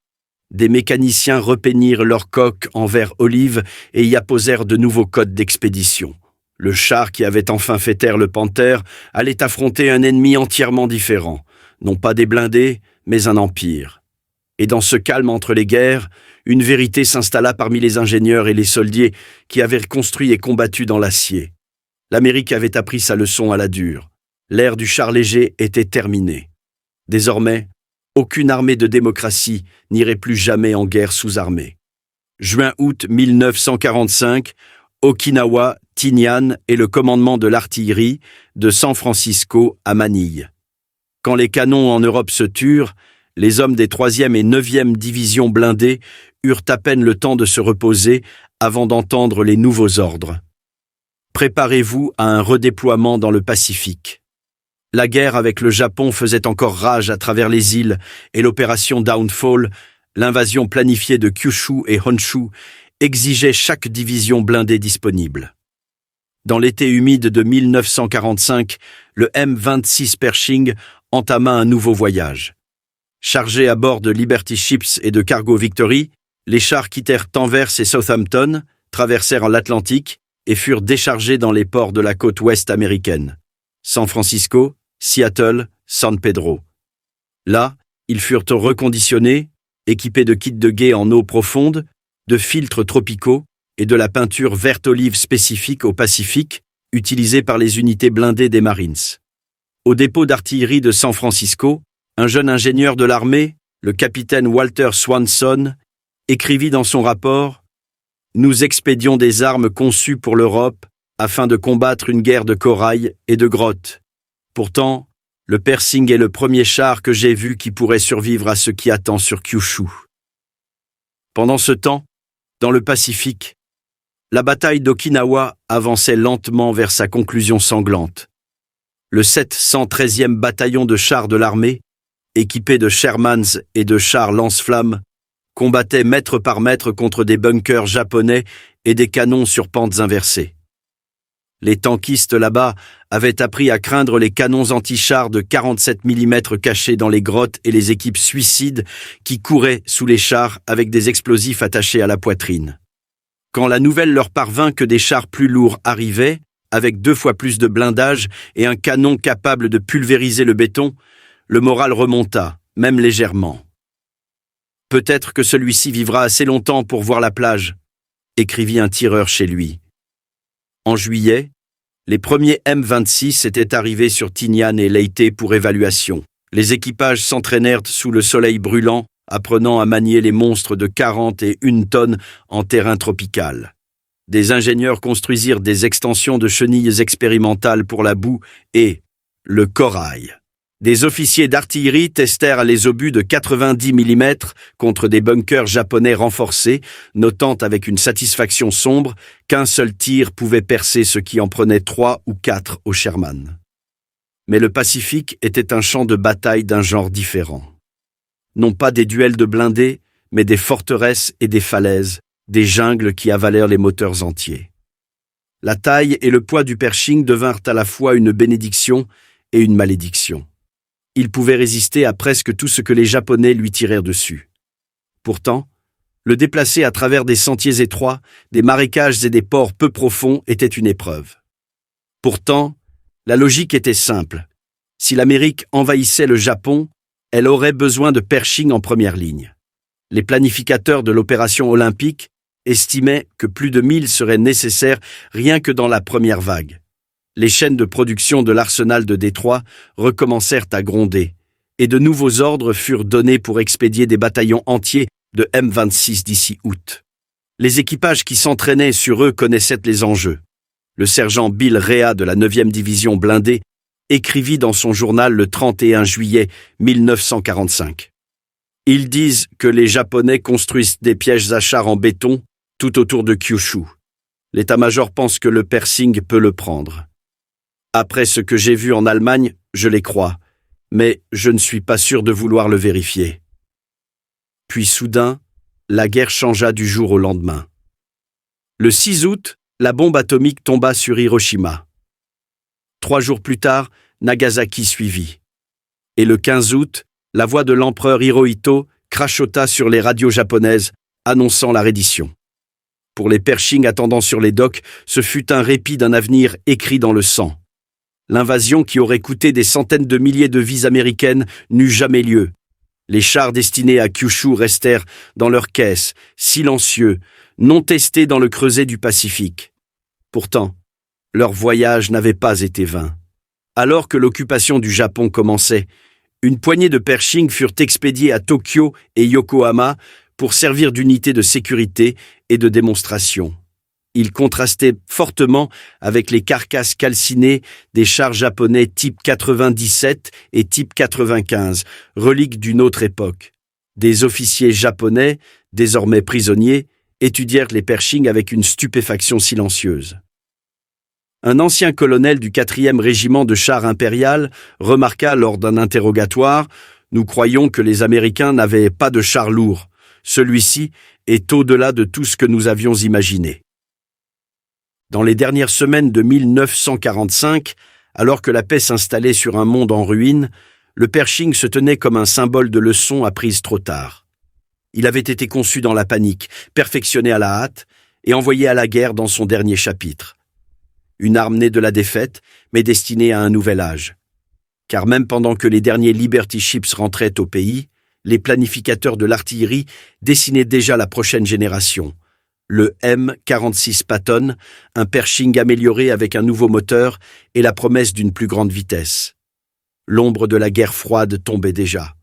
Des mécaniciens repeignirent leurs coques en vert olive et y apposèrent de nouveaux codes d'expédition. Le char qui avait enfin fait taire le Panther allait affronter un ennemi entièrement différent, non pas des blindés, mais un empire. Et dans ce calme entre les guerres, une vérité s'installa parmi les ingénieurs et les soldiers qui avaient construit et combattu dans l'acier. L'Amérique avait appris sa leçon à la dure. L'ère du char léger était terminée. Désormais, aucune armée de démocratie n'irait plus jamais en guerre sous armée. Juin-août 1945, Okinawa, Tinian et le commandement de l'artillerie de San Francisco à Manille. Quand les canons en Europe se turent, les hommes des 3e et 9e divisions blindées eurent à peine le temps de se reposer avant d'entendre les nouveaux ordres. Préparez-vous à un redéploiement dans le Pacifique. La guerre avec le Japon faisait encore rage à travers les îles et l'opération Downfall, l'invasion planifiée de Kyushu et Honshu, exigeait chaque division blindée disponible. Dans l'été humide de 1945, le M26 Pershing entama un nouveau voyage. Chargés à bord de Liberty Ships et de Cargo Victory, les chars quittèrent Anvers et Southampton, traversèrent l'Atlantique et furent déchargés dans les ports de la côte ouest américaine. San Francisco, Seattle, San Pedro. Là, ils furent reconditionnés, équipés de kits de guet en eau profonde, de filtres tropicaux et de la peinture verte olive spécifique au Pacifique, utilisée par les unités blindées des Marines. Au dépôt d'artillerie de San Francisco, un jeune ingénieur de l'armée, le capitaine Walter Swanson, écrivit dans son rapport « Nous expédions des armes conçues pour l'Europe afin de combattre une guerre de corail et de grottes. Pourtant, le Pershing est le premier char que j'ai vu qui pourrait survivre à ce qui attend sur Kyushu. » Pendant ce temps, dans le Pacifique, La bataille d'Okinawa avançait lentement vers sa conclusion sanglante. Le 713e bataillon de chars de l'armée, équipé de Shermans et de chars lance-flammes, combattait mètre par mètre contre des bunkers japonais et des canons sur pentes inversées. Les tankistes là-bas avaient appris à craindre les canons anti-chars de 47 mm cachés dans les grottes et les équipes suicides qui couraient sous les chars avec des explosifs attachés à la poitrine. Quand la nouvelle leur parvint que des chars plus lourds arrivaient, avec 2 fois plus de blindage et un canon capable de pulvériser le béton, le moral remonta, même légèrement. « Peut-être que celui-ci vivra assez longtemps pour voir la plage », écrivit un tireur chez lui. En juillet, les premiers M26 étaient arrivés sur Tinian et Leyte pour évaluation. Les équipages s'entraînèrent sous le soleil brûlant, apprenant à manier les monstres de 41 tonnes en terrain tropical. Des ingénieurs construisirent des extensions de chenilles expérimentales pour la boue et le corail. Des officiers d'artillerie testèrent les obus de 90 mm contre des bunkers japonais renforcés, notant avec une satisfaction sombre qu'un seul tir pouvait percer ce qui en prenait 3 ou 4 au Sherman. Mais le Pacifique était un champ de bataille d'un genre différent. Non pas des duels de blindés, mais des forteresses et des falaises, des jungles qui avalèrent les moteurs entiers. La taille et le poids du Pershing devinrent à la fois une bénédiction et une malédiction. Il pouvait résister à presque tout ce que les Japonais lui tirèrent dessus. Pourtant, le déplacer à travers des sentiers étroits, des marécages et des ports peu profonds était une épreuve. Pourtant, la logique était simple. Si l'Amérique envahissait le Japon, elle aurait besoin de Pershing en première ligne. Les planificateurs de l'opération olympique estimaient que plus de 1000 seraient nécessaires rien que dans la première vague. Les chaînes de production de l'arsenal de Détroit recommencèrent à gronder, et de nouveaux ordres furent donnés pour expédier des bataillons entiers de M26 d'ici août. Les équipages qui s'entraînaient sur eux connaissaient les enjeux. Le sergent Bill Rea de la 9e division blindée écrivit dans son journal le 31 juillet 1945. Ils disent que les Japonais construisent des pièges à chars en béton tout autour de Kyushu. L'état-major pense que le Pershing peut le prendre. Après ce que j'ai vu en Allemagne, je les crois, mais je ne suis pas sûr de vouloir le vérifier. Puis soudain, la guerre changea du jour au lendemain. Le 6 août, la bombe atomique tomba sur Hiroshima. 3 jours plus tard, Nagasaki suivit. Et le 15 août, la voix de l'empereur Hirohito crachota sur les radios japonaises, annonçant la reddition. Pour les Pershing attendant sur les docks, ce fut un répit d'un avenir écrit dans le sang. L'invasion qui aurait coûté des centaines de milliers de vies américaines n'eut jamais lieu. Les chars destinés à Kyushu restèrent dans leurs caisses, silencieux, non testés dans le creuset du Pacifique. Pourtant, leur voyage n'avait pas été vain. Alors que l'occupation du Japon commençait, une poignée de Pershing furent expédiés à Tokyo et Yokohama pour servir d'unité de sécurité et de démonstration. Ils contrastaient fortement avec les carcasses calcinées des chars japonais type 97 et type 95, reliques d'une autre époque. Des officiers japonais, désormais prisonniers, étudièrent les Pershing avec une stupéfaction silencieuse. Un ancien colonel du 4e régiment de chars impérial remarqua lors d'un interrogatoire « Nous croyons que les Américains n'avaient pas de chars lourds. Celui-ci est au-delà de tout ce que nous avions imaginé. » Dans les dernières semaines de 1945, alors que la paix s'installait sur un monde en ruine, le Pershing se tenait comme un symbole de leçon apprise trop tard. Il avait été conçu dans la panique, perfectionné à la hâte et envoyé à la guerre dans son dernier chapitre. Une arme née de la défaite, mais destinée à un nouvel âge. Car même pendant que les derniers Liberty Ships rentraient au pays, les planificateurs de l'artillerie dessinaient déjà la prochaine génération. Le M46 Patton, un Pershing amélioré avec un nouveau moteur et la promesse d'une plus grande vitesse. L'ombre de la guerre froide tombait déjà.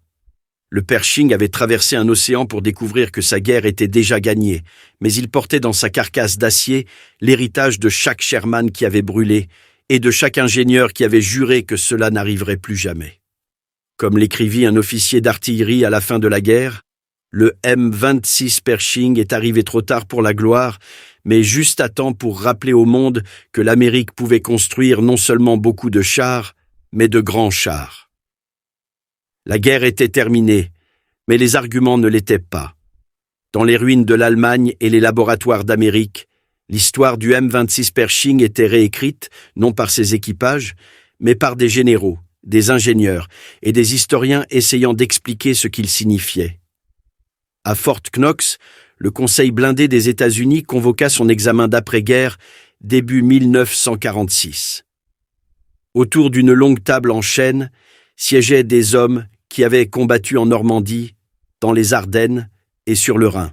Le Pershing avait traversé un océan pour découvrir que sa guerre était déjà gagnée, mais il portait dans sa carcasse d'acier l'héritage de chaque Sherman qui avait brûlé et de chaque ingénieur qui avait juré que cela n'arriverait plus jamais. Comme l'écrivit un officier d'artillerie à la fin de la guerre, Le M26 Pershing est arrivé trop tard pour la gloire, mais juste à temps pour rappeler au monde que l'Amérique pouvait construire non seulement beaucoup de chars, mais de grands chars. La guerre était terminée, mais les arguments ne l'étaient pas. Dans les ruines de l'Allemagne et les laboratoires d'Amérique, l'histoire du M26 Pershing était réécrite, non par ses équipages, mais par des généraux, des ingénieurs et des historiens essayant d'expliquer ce qu'il signifiait. À Fort Knox, le Conseil blindé des États-Unis convoqua son examen d'après-guerre début 1946. Autour d'une longue table en chêne siégeaient des hommes qui avaient combattu en Normandie, dans les Ardennes et sur le Rhin.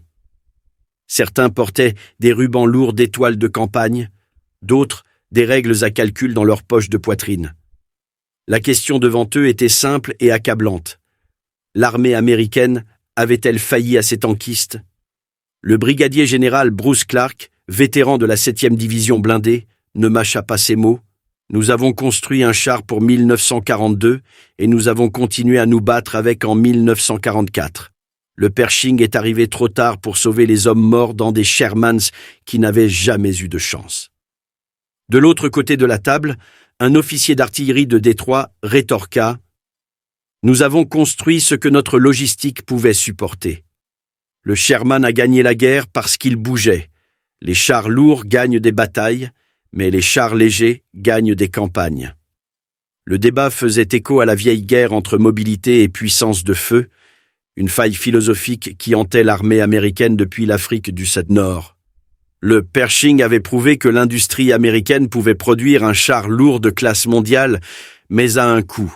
Certains portaient des rubans lourds d'étoiles de campagne, d'autres des règles à calcul dans leur poche de poitrine. La question devant eux était simple et accablante. L'armée américaine avait-elle failli à ses tankistes? Le brigadier général Bruce Clark, vétéran de la 7e division blindée, ne mâcha pas ses mots. Nous avons construit un char pour 1942 et nous avons continué à nous battre avec en 1944. Le Pershing est arrivé trop tard pour sauver les hommes morts dans des Shermans qui n'avaient jamais eu de chance. De l'autre côté de la table, un officier d'artillerie de Détroit rétorqua « Nous avons construit ce que notre logistique pouvait supporter. Le Sherman a gagné la guerre parce qu'il bougeait. Les chars lourds gagnent des batailles, mais les chars légers gagnent des campagnes. » Le débat faisait écho à la vieille guerre entre mobilité et puissance de feu, une faille philosophique qui hantait l'armée américaine depuis l'Afrique du Nord. Le Pershing avait prouvé que l'industrie américaine pouvait produire un char lourd de classe mondiale, mais à un coût.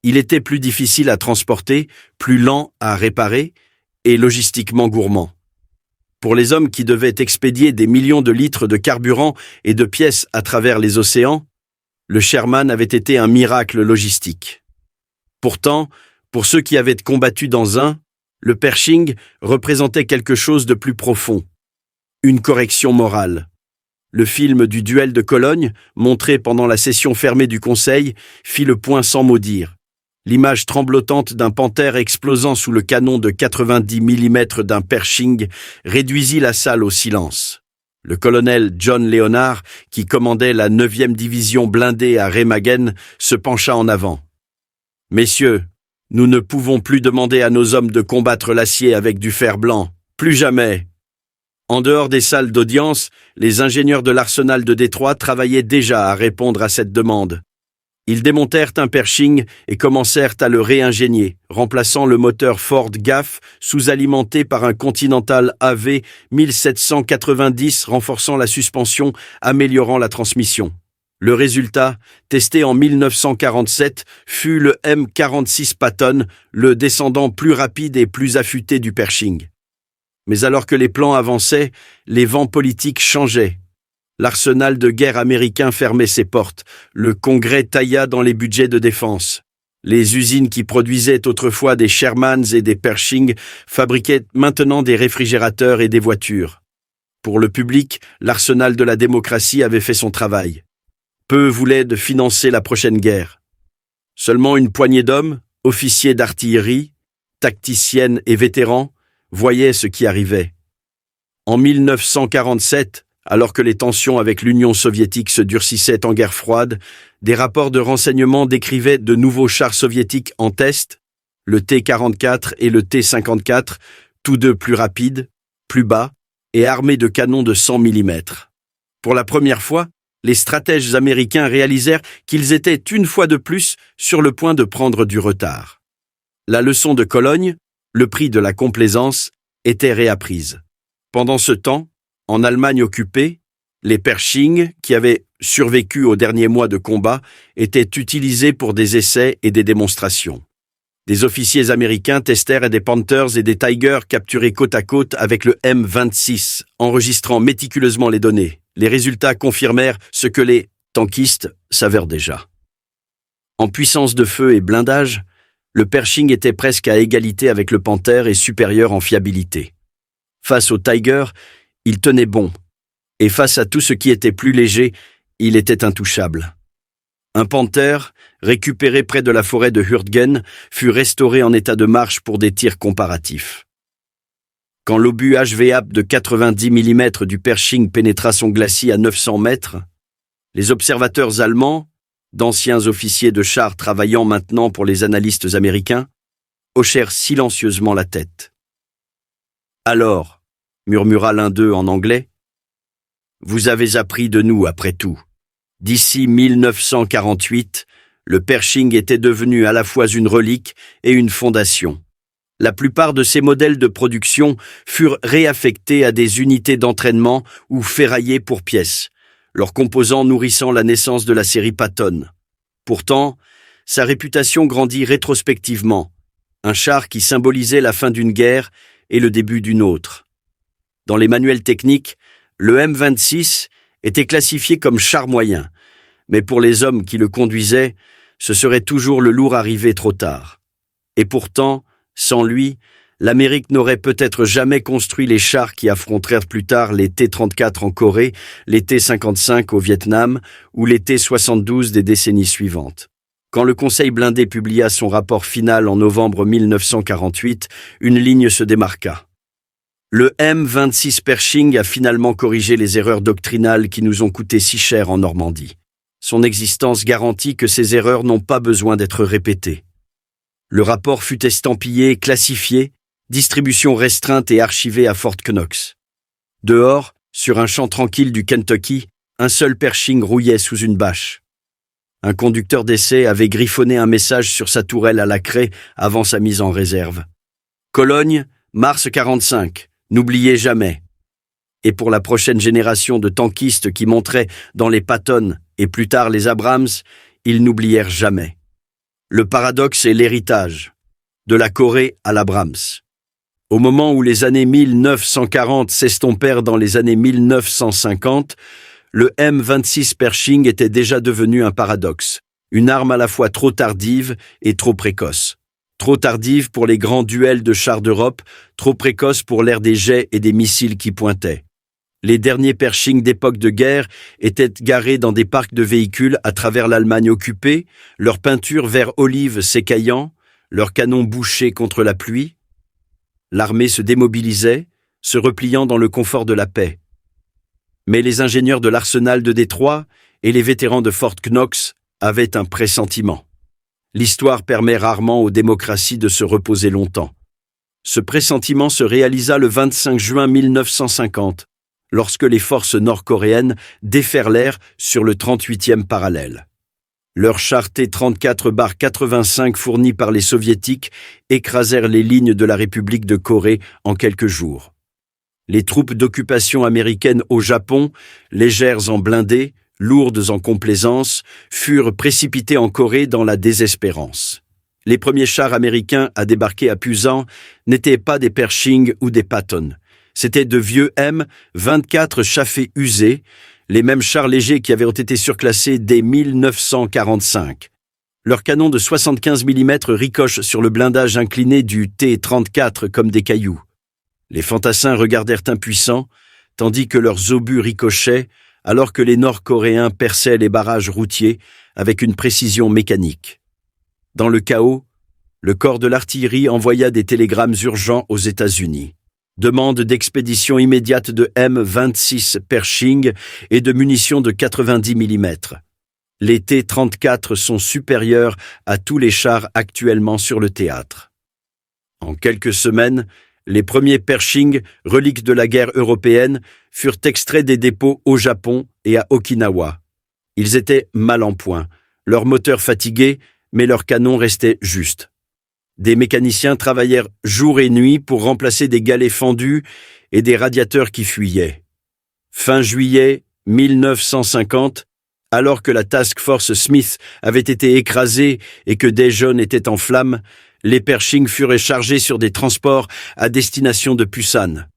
Il était plus difficile à transporter, plus lent à réparer et logistiquement gourmand. Pour les hommes qui devaient expédier des millions de litres de carburant et de pièces à travers les océans, le Sherman avait été un miracle logistique. Pourtant, pour ceux qui avaient combattu dans un, le Pershing représentait quelque chose de plus profond. Une correction morale. Le film du duel de Cologne, montré pendant la session fermée du Conseil, fit le point sans mot dire. L'image tremblotante d'un panthère explosant sous le canon de 90 mm d'un Pershing réduisit la salle au silence. Le colonel John Leonard, qui commandait la 9e division blindée à Remagen, se pencha en avant. « Messieurs, nous ne pouvons plus demander à nos hommes de combattre l'acier avec du fer blanc. Plus jamais !» En dehors des salles d'audience, les ingénieurs de l'arsenal de Détroit travaillaient déjà à répondre à cette demande. Ils démontèrent un Pershing et commencèrent à le réingénier, remplaçant le moteur Ford GAF sous-alimenté par un Continental AV 1790 renforçant la suspension, améliorant la transmission. Le résultat, testé en 1947, fut le M46 Patton, le descendant plus rapide et plus affûté du Pershing. Mais alors que les plans avançaient, les vents politiques changeaient. L'arsenal de guerre américain fermait ses portes, le Congrès tailla dans les budgets de défense. Les usines qui produisaient autrefois des Shermans et des Pershing fabriquaient maintenant des réfrigérateurs et des voitures. Pour le public, l'arsenal de la démocratie avait fait son travail. Peu voulaient de financer la prochaine guerre. Seulement une poignée d'hommes, officiers d'artillerie, tacticiennes et vétérans, voyaient ce qui arrivait. En 1947, alors que les tensions avec l'Union soviétique se durcissaient en guerre froide, des rapports de renseignement décrivaient de nouveaux chars soviétiques en test, le T-44 et le T-54, tous deux plus rapides, plus bas et armés de canons de 100 mm. Pour la première fois, les stratèges américains réalisèrent qu'ils étaient une fois de plus sur le point de prendre du retard. La leçon de Cologne, le prix de la complaisance, était réapprise. Pendant ce temps, en Allemagne occupée, les Pershing, qui avaient survécu aux derniers mois de combat, étaient utilisés pour des essais et des démonstrations. Des officiers américains testèrent des Panthers et des Tigers capturés côte à côte avec le M26, enregistrant méticuleusement les données. Les résultats confirmèrent ce que les tankistes savaient déjà. En puissance de feu et blindage, le Pershing était presque à égalité avec le Panther et supérieur en fiabilité. Face au Tiger, il tenait bon, et face à tout ce qui était plus léger, il était intouchable. Un Panther, récupéré près de la forêt de Hürtgen, fut restauré en état de marche pour des tirs comparatifs. Quand l'obus HVAP de 90 mm du Pershing pénétra son glacis à 900 mètres, les observateurs allemands, d'anciens officiers de char travaillant maintenant pour les analystes américains, hochèrent silencieusement la tête. « Alors, » murmura l'un d'eux en anglais, « vous avez appris de nous après tout. D'ici 1948, le Pershing était devenu à la fois une relique et une fondation. La plupart de ces modèles de production furent réaffectés à des unités d'entraînement ou ferraillés pour pièces, leurs composants nourrissant la naissance de la série Patton. Pourtant, sa réputation grandit rétrospectivement, un char qui symbolisait la fin d'une guerre et le début d'une autre. Dans les manuels techniques, le M26 était classifié comme char moyen, mais pour les hommes qui le conduisaient, ce serait toujours le lourd arrivé trop tard. Et pourtant, sans lui, l'Amérique n'aurait peut-être jamais construit les chars qui affrontèrent plus tard les T-34 en Corée, les T-55 au Vietnam ou les T-72 des décennies suivantes. Quand le Conseil blindé publia son rapport final en novembre 1948, une ligne se démarqua. Le M26 Pershing a finalement corrigé les erreurs doctrinales qui nous ont coûté si cher en Normandie. Son existence garantit que ces erreurs n'ont pas besoin d'être répétées. Le rapport fut estampillé, classifié, distribution restreinte et archivée à Fort Knox. Dehors, sur un champ tranquille du Kentucky, un seul Pershing rouillait sous une bâche. Un conducteur d'essai avait griffonné un message sur sa tourelle à la craie avant sa mise en réserve. Cologne, mars 45, n'oubliez jamais. Et pour la prochaine génération de tankistes qui montraient dans les Patton et plus tard les Abrams, ils n'oublièrent jamais. Le paradoxe est l'héritage, de la Corée à l'Abrams. Au moment où les années 1940 s'estompèrent dans les années 1950, le M26 Pershing était déjà devenu un paradoxe, une arme à la fois trop tardive et trop précoce. Trop tardive pour les grands duels de chars d'Europe, trop précoce pour l'ère des jets et des missiles qui pointaient. Les derniers Pershing d'époque de guerre étaient garés dans des parcs de véhicules à travers l'Allemagne occupée, leur peinture vert olive s'écaillant, leurs canons bouchés contre la pluie. L'armée se démobilisait, se repliant dans le confort de la paix. Mais les ingénieurs de l'arsenal de Détroit et les vétérans de Fort Knox avaient un pressentiment. L'histoire permet rarement aux démocraties de se reposer longtemps. Ce pressentiment se réalisa le 25 juin 1950, lorsque les forces nord-coréennes déferlèrent sur le 38e parallèle. Leurs chars T-34-85 fournis par les Soviétiques écrasèrent les lignes de la République de Corée en quelques jours. Les troupes d'occupation américaines au Japon, légères en blindés, lourdes en complaisance, furent précipitées en Corée dans la désespérance. Les premiers chars américains à débarquer à Pusan n'étaient pas des Pershing ou des Patton. C'étaient de vieux M24 chafés usés, les mêmes chars légers qui avaient été surclassés dès 1945. Leurs canons de 75 mm ricochent sur le blindage incliné du T-34 comme des cailloux. Les fantassins regardèrent impuissants, tandis que leurs obus ricochaient, alors que les Nord-Coréens perçaient les barrages routiers avec une précision mécanique. Dans le chaos, le corps de l'artillerie envoya des télégrammes urgents aux États-Unis. Demande d'expédition immédiate de M26 Pershing et de munitions de 90 mm. Les T-34 sont supérieurs à tous les chars actuellement sur le théâtre. En quelques semaines, les premiers Pershing, reliques de la guerre européenne, furent extraits des dépôts au Japon et à Okinawa. Ils étaient mal en point, leurs moteurs fatigués, mais leurs canons restaient justes. Des mécaniciens travaillèrent jour et nuit pour remplacer des galets fendus et des radiateurs qui fuyaient. Fin juillet 1950, alors que la Task Force Smith avait été écrasée et que Daejeon était en flammes, les Pershing furent chargés sur des transports à destination de Pusan.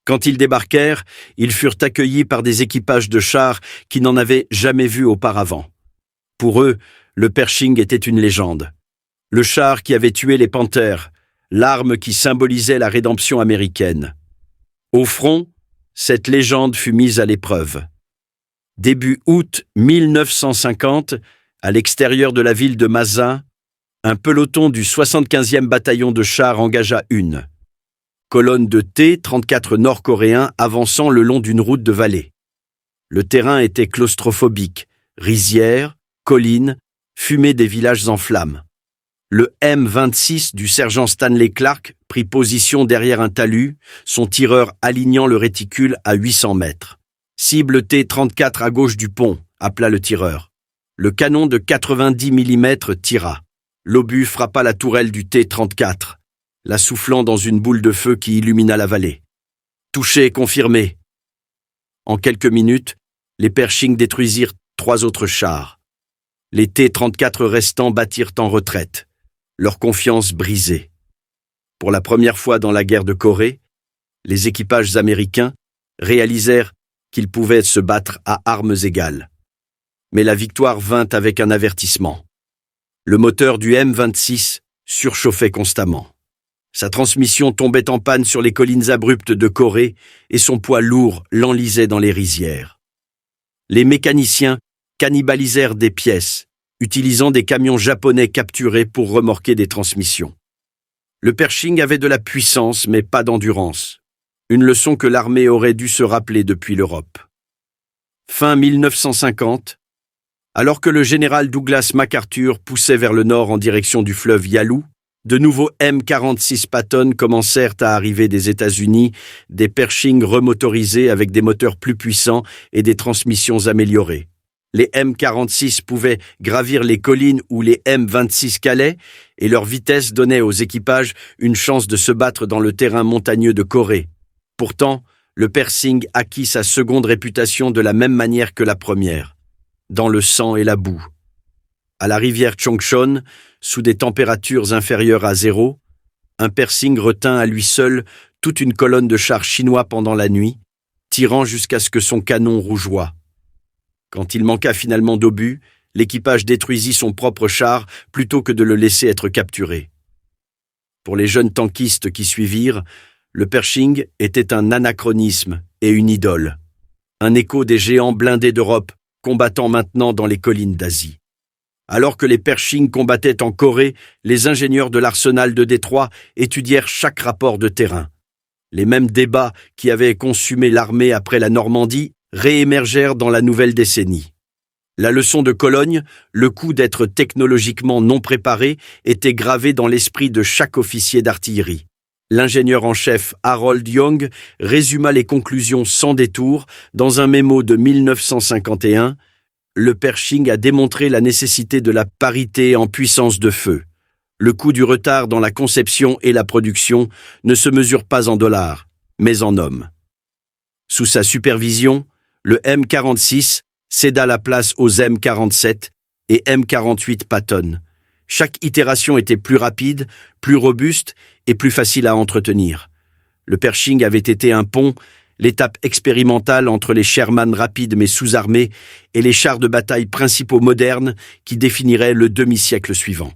Quand ils débarquèrent, ils furent accueillis par des équipages de chars qui n'en avaient jamais vu auparavant. Pour eux, le Pershing était une légende. Le char qui avait tué les Panthers, l'arme qui symbolisait la rédemption américaine. Au front, cette légende fut mise à l'épreuve. Début août 1950, à l'extérieur de la ville de Mazin, un peloton du 75e bataillon de chars engagea une. colonne de T-34 nord-coréens avançant le long d'une route de vallée. Le terrain était claustrophobique, rizières, collines, fumée des villages en flammes. Le M26 du sergent Stanley Clark prit position derrière un talus, son tireur alignant le réticule à 800 mètres. « Cible T-34 à gauche du pont », appela le tireur. Le canon de 90 mm tira. L'obus frappa la tourelle du T-34, la soufflant dans une boule de feu qui illumina la vallée. Touché, confirmé. En quelques minutes, les Pershing détruisirent 3 autres chars. Les T-34 restants battirent en retraite, leur confiance brisée. Pour la première fois dans la guerre de Corée, les équipages américains réalisèrent qu'ils pouvaient se battre à armes égales. Mais la victoire vint avec un avertissement. Le moteur du M26 surchauffait constamment. Sa transmission tombait en panne sur les collines abruptes de Corée et son poids lourd l'enlisait dans les rizières. Les mécaniciens cannibalisèrent des pièces, utilisant des camions japonais capturés pour remorquer des transmissions. Le Pershing avait de la puissance, mais pas d'endurance. Une leçon que l'armée aurait dû se rappeler depuis l'Europe. Fin 1950, alors que le général Douglas MacArthur poussait vers le nord en direction du fleuve Yalu, de nouveaux M46 Patton commencèrent à arriver des États-Unis, des Pershing remotorisés avec des moteurs plus puissants et des transmissions améliorées. Les M46 pouvaient gravir les collines où les M26 calaient et leur vitesse donnait aux équipages une chance de se battre dans le terrain montagneux de Corée. Pourtant, le Pershing acquit sa seconde réputation de la même manière que la première, dans le sang et la boue. À la rivière Chongchon, sous des températures inférieures à 0, un Pershing retint à lui seul toute une colonne de chars chinois pendant la nuit, tirant jusqu'à ce que son canon rougeoie. Quand il manqua finalement d'obus, l'équipage détruisit son propre char plutôt que de le laisser être capturé. Pour les jeunes tankistes qui suivirent, le Pershing était un anachronisme et une idole, un écho des géants blindés d'Europe combattant maintenant dans les collines d'Asie. Alors que les Pershing combattaient en Corée, les ingénieurs de l'arsenal de Détroit étudièrent chaque rapport de terrain. Les mêmes débats qui avaient consumé l'armée après la Normandie réémergèrent dans la nouvelle décennie. La leçon de Cologne, le coup d'être technologiquement non préparé, était gravé dans l'esprit de chaque officier d'artillerie. L'ingénieur en chef Harold Young résuma les conclusions sans détour dans un mémo de 1951. Le Pershing a démontré la nécessité de la parité en puissance de feu. Le coût du retard dans la conception et la production ne se mesure pas en dollars, mais en hommes. Sous sa supervision, le M46 céda la place aux M47 et M48 Patton. Chaque itération était plus rapide, plus robuste et plus facile à entretenir. Le Pershing avait été un pont, l'étape expérimentale entre les Sherman rapides mais sous-armés et les chars de bataille principaux modernes qui définiraient le demi-siècle suivant.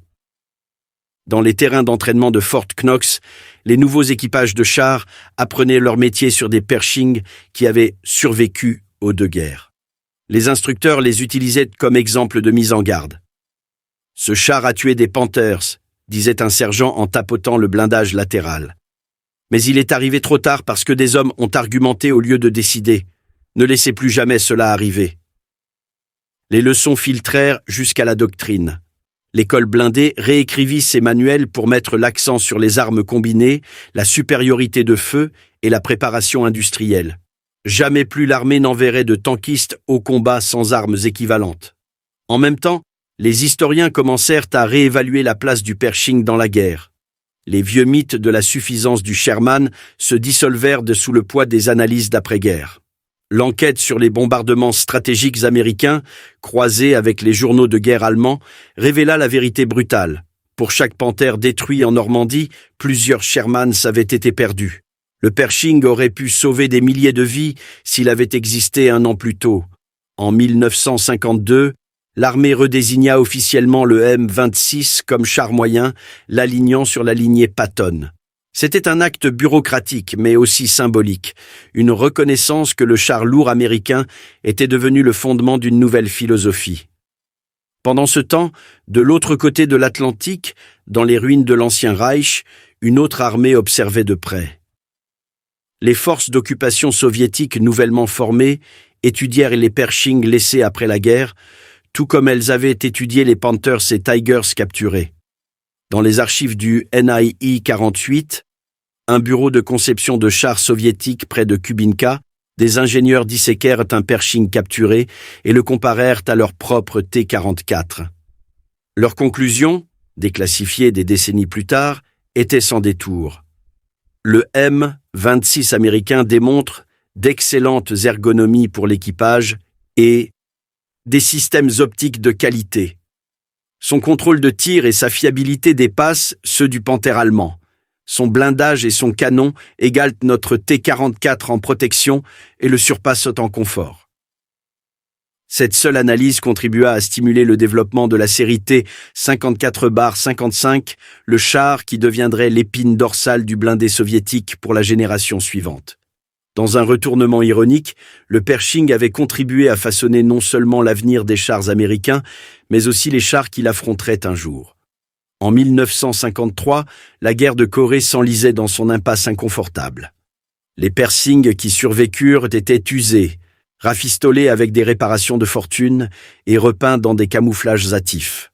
Dans les terrains d'entraînement de Fort Knox, les nouveaux équipages de chars apprenaient leur métier sur des Pershing qui avaient survécu aux 2 guerres. Les instructeurs les utilisaient comme exemple de mise en garde. « Ce char a tué des Panthers », disait un sergent en tapotant le blindage latéral. Mais il est arrivé trop tard parce que des hommes ont argumenté au lieu de décider. Ne laissez plus jamais cela arriver. Les leçons filtrèrent jusqu'à la doctrine. L'école blindée réécrivit ses manuels pour mettre l'accent sur les armes combinées, la supériorité de feu et la préparation industrielle. Jamais plus l'armée n'enverrait de tankistes au combat sans armes équivalentes. En même temps, les historiens commencèrent à réévaluer la place du Pershing dans la guerre. Les vieux mythes de la suffisance du Sherman se dissolvèrent sous le poids des analyses d'après-guerre. L'enquête sur les bombardements stratégiques américains, croisée avec les journaux de guerre allemands, révéla la vérité brutale. Pour chaque Panther détruit en Normandie, plusieurs Shermans avaient été perdus. Le Pershing aurait pu sauver des milliers de vies s'il avait existé 1 an plus tôt. En 1952, l'armée redésigna officiellement le M26 comme char moyen, l'alignant sur la lignée Patton. C'était un acte bureaucratique, mais aussi symbolique, une reconnaissance que le char lourd américain était devenu le fondement d'une nouvelle philosophie. Pendant ce temps, de l'autre côté de l'Atlantique, dans les ruines de l'ancien Reich, une autre armée observait de près. Les forces d'occupation soviétiques nouvellement formées étudièrent les Pershing laissés après la guerre, tout comme elles avaient étudié les Panthers et Tigers capturés. Dans les archives du NII 48, un bureau de conception de chars soviétiques près de Kubinka, des ingénieurs disséquèrent un Pershing capturé et le comparèrent à leur propre T-44. Leur conclusion, déclassifiée des décennies plus tard, était sans détour. Le M-26 américain démontre d'excellentes ergonomies pour l'équipage et des systèmes optiques de qualité. Son contrôle de tir et sa fiabilité dépassent ceux du Panther allemand. Son blindage et son canon égalent notre T-44 en protection et le surpassent en confort. Cette seule analyse contribua à stimuler le développement de la série T-54-55, le char qui deviendrait l'épine dorsale du blindé soviétique pour la génération suivante. Dans un retournement ironique, le Pershing avait contribué à façonner non seulement l'avenir des chars américains, mais aussi les chars qui l'affronteraient un jour. En 1953, la guerre de Corée s'enlisait dans son impasse inconfortable. Les Pershing qui survécurent étaient usés, rafistolés avec des réparations de fortune et repeints dans des camouflages hâtifs.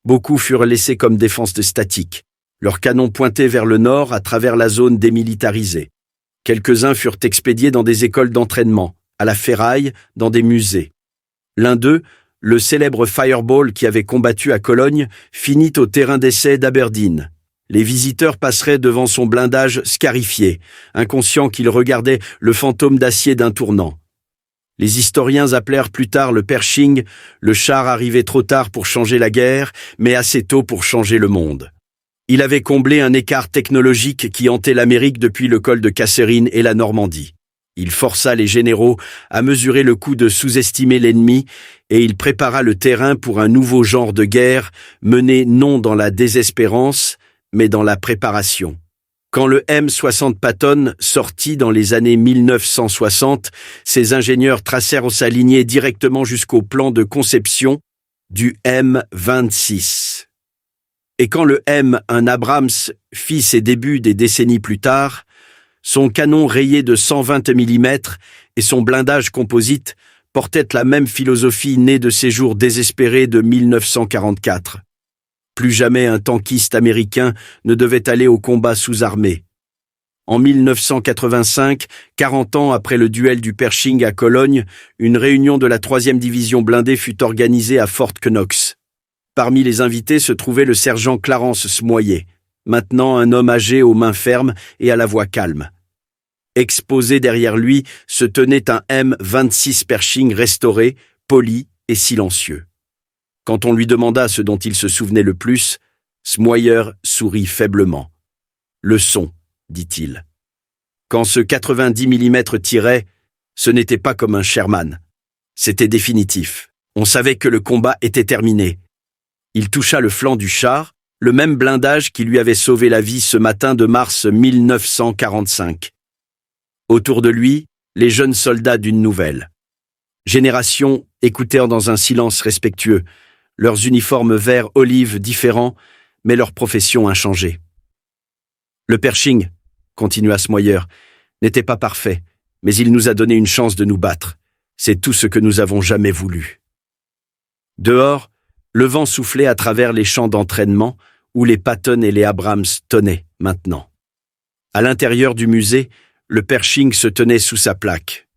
Beaucoup furent laissés comme défense statique, leurs canons pointés vers le nord à travers la zone démilitarisée. Quelques-uns furent expédiés dans des écoles d'entraînement, à la ferraille, dans des musées. L'un d'eux, le célèbre Fireball qui avait combattu à Cologne, finit au terrain d'essai d'Aberdeen. Les visiteurs passeraient devant son blindage scarifié, inconscients qu'ils regardaient le fantôme d'acier d'un tournant. Les historiens appelèrent plus tard le Pershing le char arrivé trop tard pour changer la guerre, mais assez tôt pour changer le monde. Il avait comblé un écart technologique qui hantait l'Amérique depuis le col de Kasserine et la Normandie. Il força les généraux à mesurer le coût de sous-estimer l'ennemi et il prépara le terrain pour un nouveau genre de guerre mené non dans la désespérance, mais dans la préparation. Quand le M60 Patton sortit dans les années 1960, ses ingénieurs tracèrent sa lignée directement jusqu'au plan de conception du M26. Et quand le M1 Abrams fit ses débuts des décennies plus tard, son canon rayé de 120 mm et son blindage composite portaient la même philosophie née de ses jours désespérés de 1944. Plus jamais un tankiste américain ne devait aller au combat sous armée. En 1985, 40 ans après le duel du Pershing à Cologne, une réunion de la 3e division blindée fut organisée à Fort Knox. Parmi les invités se trouvait le sergent Clarence Smoyer, maintenant un homme âgé aux mains fermes et à la voix calme. Exposé derrière lui se tenait un M26 Pershing restauré, poli et silencieux. Quand on lui demanda ce dont il se souvenait le plus, Smoyer sourit faiblement. « Le son », dit-il. Quand ce 90 mm tirait, ce n'était pas comme un Sherman. C'était définitif. On savait que le combat était terminé. Il toucha le flanc du char, le même blindage qui lui avait sauvé la vie ce matin de mars 1945. Autour de lui, les jeunes soldats d'une nouvelle génération écoutèrent dans un silence respectueux, leurs uniformes vert olive différents, mais leur profession inchangée. Le Pershing, continua Smoyer, n'était pas parfait, mais il nous a donné une chance de nous battre. C'est tout ce que nous avons jamais voulu. Dehors, le vent soufflait à travers les champs d'entraînement où les Patton et les Abrams tonnaient maintenant. À l'intérieur du musée, le Pershing se tenait sous sa plaque.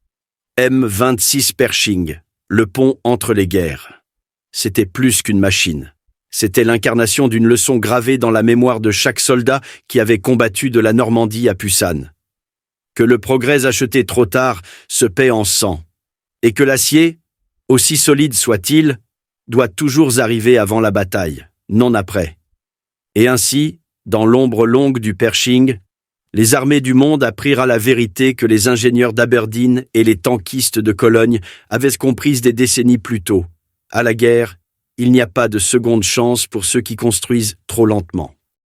M26 Pershing, le pont entre les guerres. C'était plus qu'une machine. C'était l'incarnation d'une leçon gravée dans la mémoire de chaque soldat qui avait combattu de la Normandie à Pusan. Que le progrès acheté trop tard se paie en sang, et que l'acier, aussi solide soit-il, doit toujours arriver avant la bataille, non après. Et ainsi, dans l'ombre longue du Pershing, les armées du monde apprirent à la vérité que les ingénieurs d'Aberdeen et les tankistes de Cologne avaient comprise des décennies plus tôt. À la guerre, il n'y a pas de seconde chance pour ceux qui construisent trop lentement.